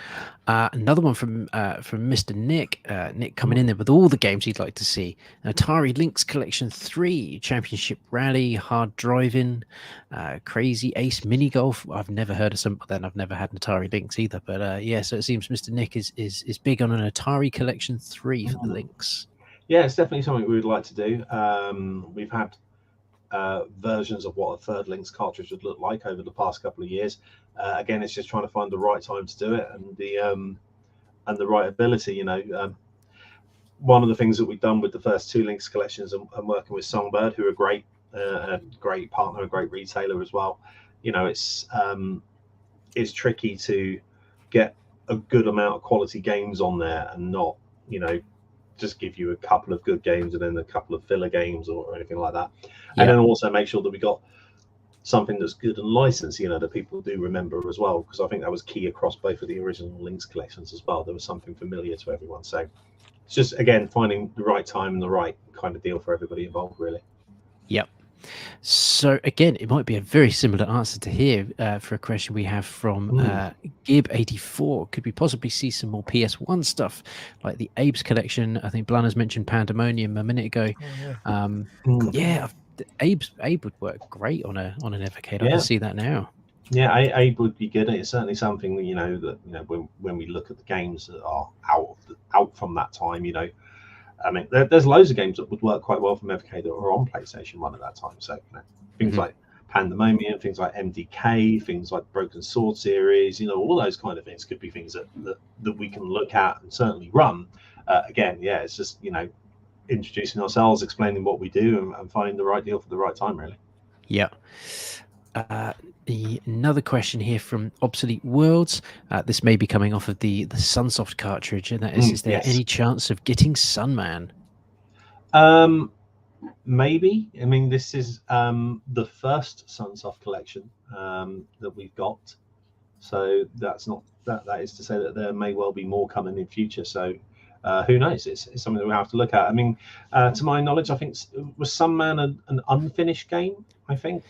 Another one from Mr. Nick. Nick coming in there with all the games he'd like to see: Atari Lynx Collection 3, Championship Rally, Hard Driving, Crazy Ace Mini Golf. I've never heard of some, but then I've never had an Atari Lynx either. But so it seems Mr. Nick is big on an Atari Collection 3 for the Lynx. Yeah, it's definitely something we would like to do. We've had versions of what a third Lynx cartridge would look like over the past couple of years. Again, it's just trying to find the right time to do it, and the right ability. You know, one of the things that we've done with the first two Lynx collections, and working with Songbird, who are great, a great partner, a great retailer as well. You know, it's tricky to get a good amount of quality games on there, and not, you know, just give you a couple of good games and then a couple of filler games or anything like that. And then also make sure that we got something that's good and licensed, you know, that people do remember as well, because I think that was key across both of the original Lynx collections as well. There was something familiar to everyone. So it's just, again, finding the right time and the right kind of deal for everybody involved, really. So again, it might be a very similar answer to here for a question we have from Gib84. Could we possibly see some more PS1 stuff, like the Abe's collection? I think Blunners mentioned Pandemonium a minute ago. Abe would work great on an Evercade. I can see that now. Yeah, Abe would be good. It's certainly something that, you know, when we look at the games that are out from that time, you know, I mean, there's loads of games that would work quite well from Evercade that were on PlayStation 1 at that time. So, you know, things like Pandemonium, things like MDK, things like Broken Sword series, you know, all those kind of things could be things that we can look at and certainly run. Again, it's just, you know, introducing ourselves, explaining what we do, and finding the right deal for the right time, really. Another question here from Obsolete Worlds. This may be coming off of the Sunsoft cartridge, and that is there yes. any chance of getting Sunman? Maybe. I mean, this is the first Sunsoft collection that we've got, so that's not that is to say that there may well be more coming in future. So who knows? It's something that we have to look at. I mean, to my knowledge, I think was Sunman an unfinished game. I think.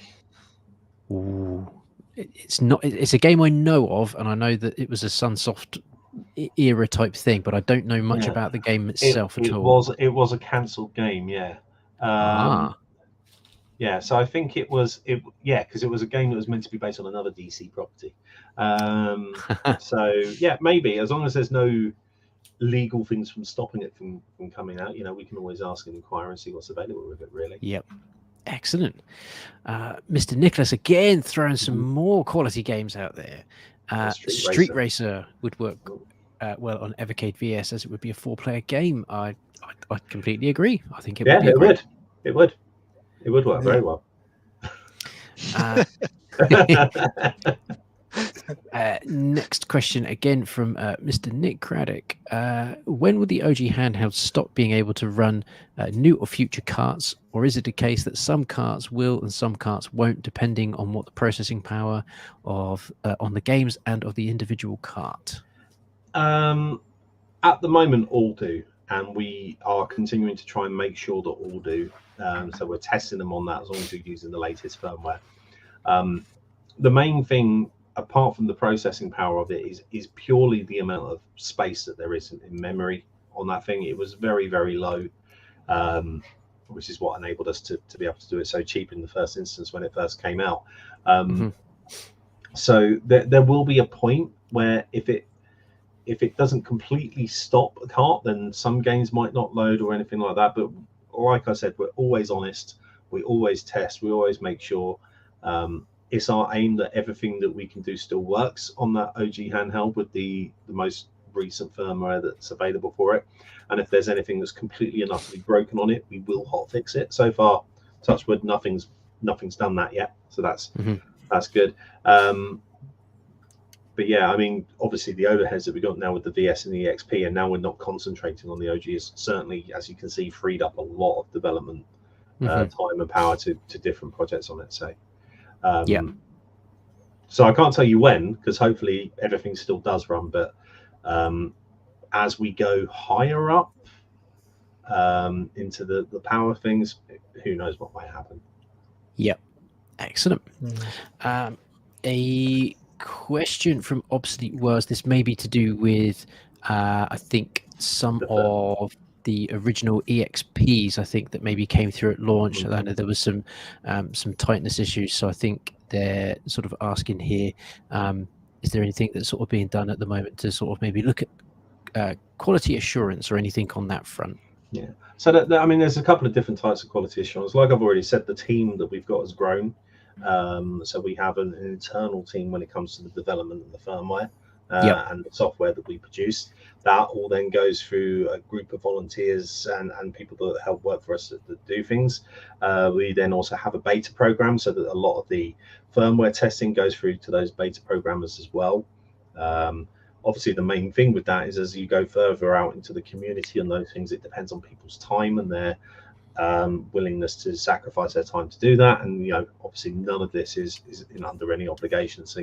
Ooh, it's not. It's a game I know of, and I know that it was a Sunsoft era type thing, but I don't know much about the game itself at all. It was a cancelled game. Yeah. Yeah, so I think because it was a game that was meant to be based on another DC property. So yeah, maybe as long as there's no legal things from stopping it from coming out, we can always ask and inquire and see what's available with it. Really. Yep. Excellent. Mr. Nicholas again throwing some more quality games out there. Street Racer would work well on Evercade VS as it would be a 4-player game. I completely agree. I think it would be it would work very well. Next question again from Mr. Nick Craddock. When will the OG handheld stop being able to run new or future carts, or is it a case that some carts will and some carts won't, depending on what the processing power of on the games and of the individual cart? At the moment, all do, and we are continuing to try and make sure that all do. So we're testing them on that as long as we're using the latest firmware. The main thing, apart from the processing power of it, is purely the amount of space that there is in memory on that thing. It was very, very low, which is what enabled us to be able to do it so cheap in the first instance when it first came out. So there will be a point where if it doesn't completely stop a cart, then some games might not load or anything like that. But like I said, we're always honest. We always test. We always make sure. It's our aim that everything that we can do still works on that OG handheld with the most recent firmware that's available for it. And if there's anything that's completely and utterly broken on it, we will hotfix it. So far, touch wood, nothing's done that yet. So that's good. But yeah, I mean, obviously the overheads that we got now with the VS and the EXP, and now we're not concentrating on the OG, is certainly, as you can see, freed up a lot of development time and power to different projects on it. So so I can't tell you when, because hopefully everything still does run, but as we go higher up into the power things, who knows what might happen. Yep. Excellent. A question from Obsolete Worlds. This may be to do with I think some of the original EXPs, I think, that maybe came through at launch. I know there was some tightness issues, so I think they're sort of asking here, is there anything that's sort of being done at the moment to sort of maybe look at quality assurance or anything on that front? Yeah, so I mean, there's a couple of different types of quality assurance. Like I've already said, the team that we've got has grown. So we have an internal team when it comes to the development of the firmware and the software that we produce. That all then goes through a group of volunteers and people that help work for us that do things. We then also have a beta program, so that a lot of the firmware testing goes through to those beta programmers as well. Obviously, the main thing with that is as you go further out into the community and those things, it depends on people's time and their willingness to sacrifice their time to do that. And obviously none of this is under any obligation, so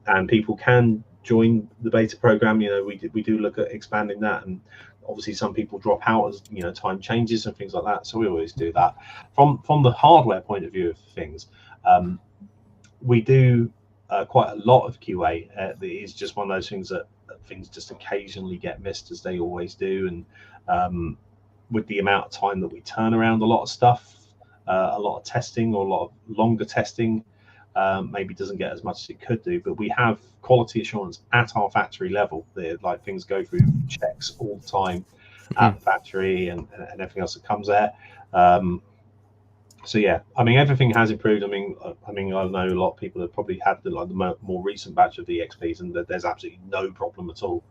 and people can join the beta program. We do look at expanding that, and obviously some people drop out as time changes and things like that, so we always do that. From the hardware point of view of things, we do quite a lot of QA. It is just one of those things that things just occasionally get missed, as they always do. And with the amount of time that we turn around a lot of stuff, a lot of testing or a lot of longer testing, maybe doesn't get as much as it could do. But we have quality assurance at our factory level. Like things go through checks all the time at the factory and everything else that comes there. So yeah, I mean, everything has improved. I mean, I know a lot of people have probably had the more recent batch of the XPs, and there's absolutely no problem at all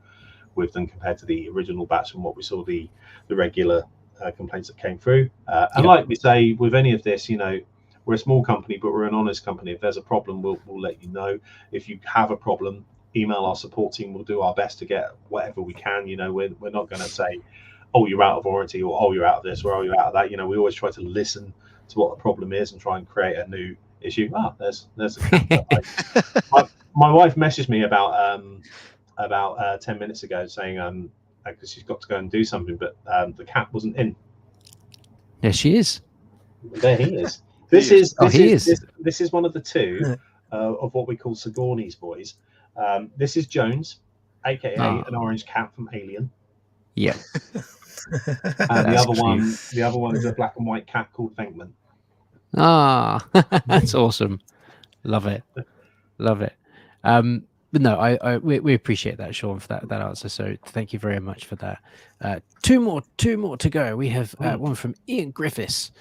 with them compared to the original batch and what we saw the regular complaints that came through. And like we say, with any of this, we're a small company, but we're an honest company. If there's a problem, we'll let you know. If you have a problem, email our support team. We'll do our best to get whatever we can. You know, we're not going to say, oh, you're out of warranty, or oh, you're out of this, or oh, you're out of that. You know, we always try to listen to what the problem is and try and create a new issue. There's a cat. My wife messaged me about 10 minutes ago saying because she's got to go and do something, but the cat wasn't in. Yes, she is. There he is. This is one of the two of what we call Sigourney's boys. This is Jones, aka an orange cat from Alien. Yeah. The other one is a black and white cat called Venkman. That's awesome. Love it. But no, we appreciate that, Sean, for that answer. So thank you very much for that. Two more to go. We have one from Ian Griffiths.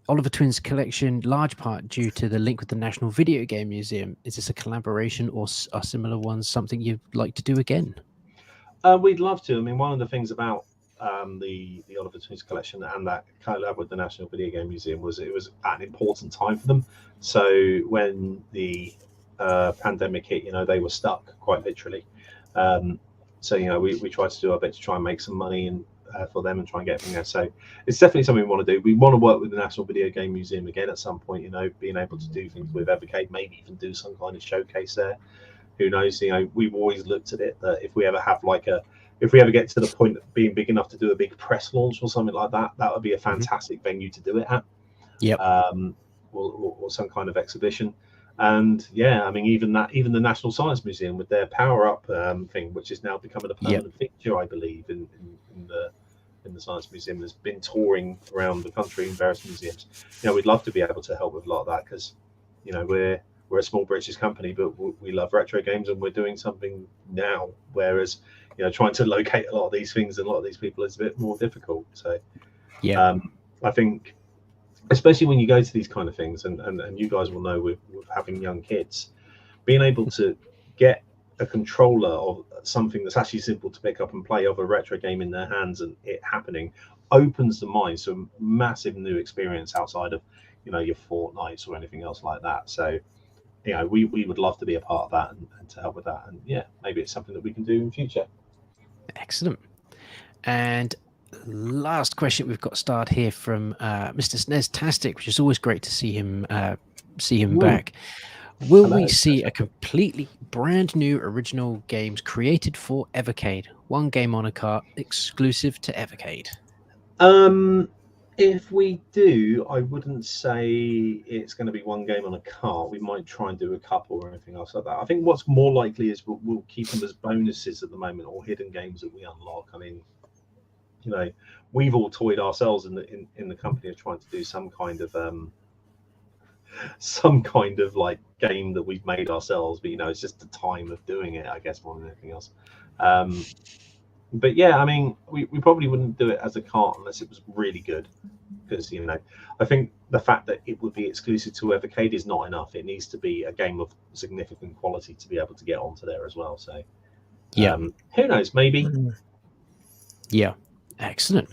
Oliver Twins collection, large part due to the link with the National Video Game Museum. Is this a collaboration or are similar ones something you'd like to do again? We'd love to. I mean, one of the things about the Oliver Twins collection and that collab with the National Video Game Museum was it was an important time for them. So when the pandemic hit, you know, they were stuck quite literally. So, you know, we tried to do our bit to try and make some money and for them and try and get everything there. So it's definitely something we want to do. We want to work with the National Video Game Museum again at some point, you know, being able to do things with Evercade, maybe even do some kind of showcase there. Who knows? You know, we've always looked at it that if we ever get to the point of being big enough to do a big press launch or something like that, that would be a fantastic venue to do it at. Yep. Or some kind of exhibition. And yeah, I mean, even the National Science Museum with their Power Up thing, which is now becoming a permanent feature, I believe, in the Science Museum, has been touring around the country in various museums. You know, we'd love to be able to help with a lot of that because, you know, we're a small British company, but we love retro games and we're doing something now. Whereas, you know, trying to locate a lot of these things and a lot of these people is a bit more difficult. So, yeah, I think, especially when you go to these kind of things, and you guys will know with having young kids, being able to get a controller of something that's actually simple to pick up and play of a retro game in their hands and it happening opens the mind to a massive new experience outside of, you know, your Fortnites or anything else like that. So, you know, we would love to be a part of that and to help with that. And yeah, maybe it's something that we can do in future. Excellent. And last question we've got started here from Mr. Snestastic, which is always great to see him back. Will we see a completely brand new original games created for Evercade? One game on a cart exclusive to Evercade? If we do, I wouldn't say it's going to be one game on a cart. We might try and do a couple or anything else like that. I think what's more likely is we'll keep them as bonuses at the moment or hidden games that we unlock. I mean, you know, we've all toyed ourselves in the company of trying to do some kind of like game that we've made ourselves, but you know, it's just the time of doing it, I guess, more than anything else. But yeah, I mean, we probably wouldn't do it as a cart unless it was really good, because, you know, I think the fact that it would be exclusive to Evercade is not enough. It needs to be a game of significant quality to be able to get onto there as well. So yeah, who knows, maybe. Yeah. Excellent.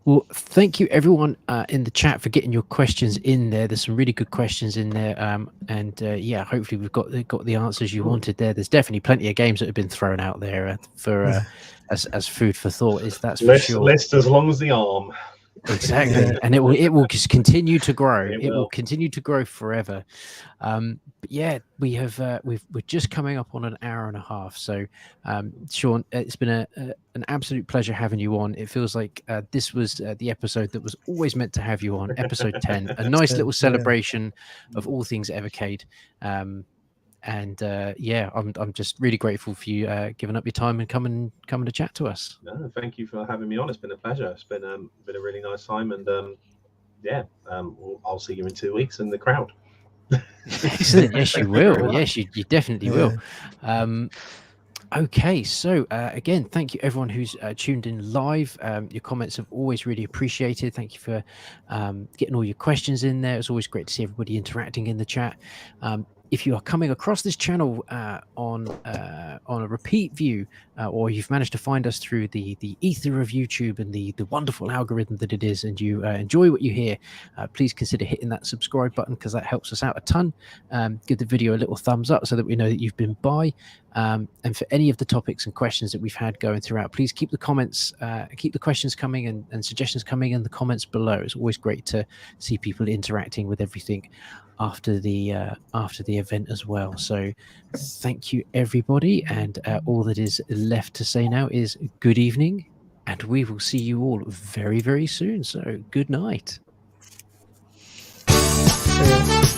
Well, thank you everyone in the chat for getting your questions in there. There's some really good questions in there, and yeah, hopefully we've got the answers you wanted there. There's definitely plenty of games that have been thrown out there for as food for thought. That's for sure. List as long as the arm. Exactly, and it will just continue to grow. It will continue to grow forever. But yeah, we're just coming up on an hour and a half. So, Sean, it's been an absolute pleasure having you on. It feels like this was the episode that was always meant to have you on, episode 10. A nice little celebration of all things Evercade. And yeah, I'm just really grateful for you giving up your time and coming to chat to us. No, thank you for having me on. It's been a pleasure. It's been a really nice time, and yeah, I'll see you in 2 weeks in the crowd. Excellent. Yes, you will. Yes, you definitely will. Okay, so again, thank you everyone who's tuned in live. Your comments have always really appreciated. Thank you for getting all your questions in there. It's always great to see everybody interacting in the chat. if you are coming across this channel on a repeat view, or you've managed to find us through the ether of YouTube and the wonderful algorithm that it is, and you enjoy what you hear, please consider hitting that subscribe button, because that helps us out a ton. Give the video a little thumbs up so that we know that you've been by. And for any of the topics and questions that we've had going throughout, please keep the comments, keep the questions coming and suggestions coming in the comments below. It's always great to see people interacting with everything after the event as well. So thank you, everybody, and all that is left to say now is good evening, and we will see you all very, very soon. So good night. Yeah.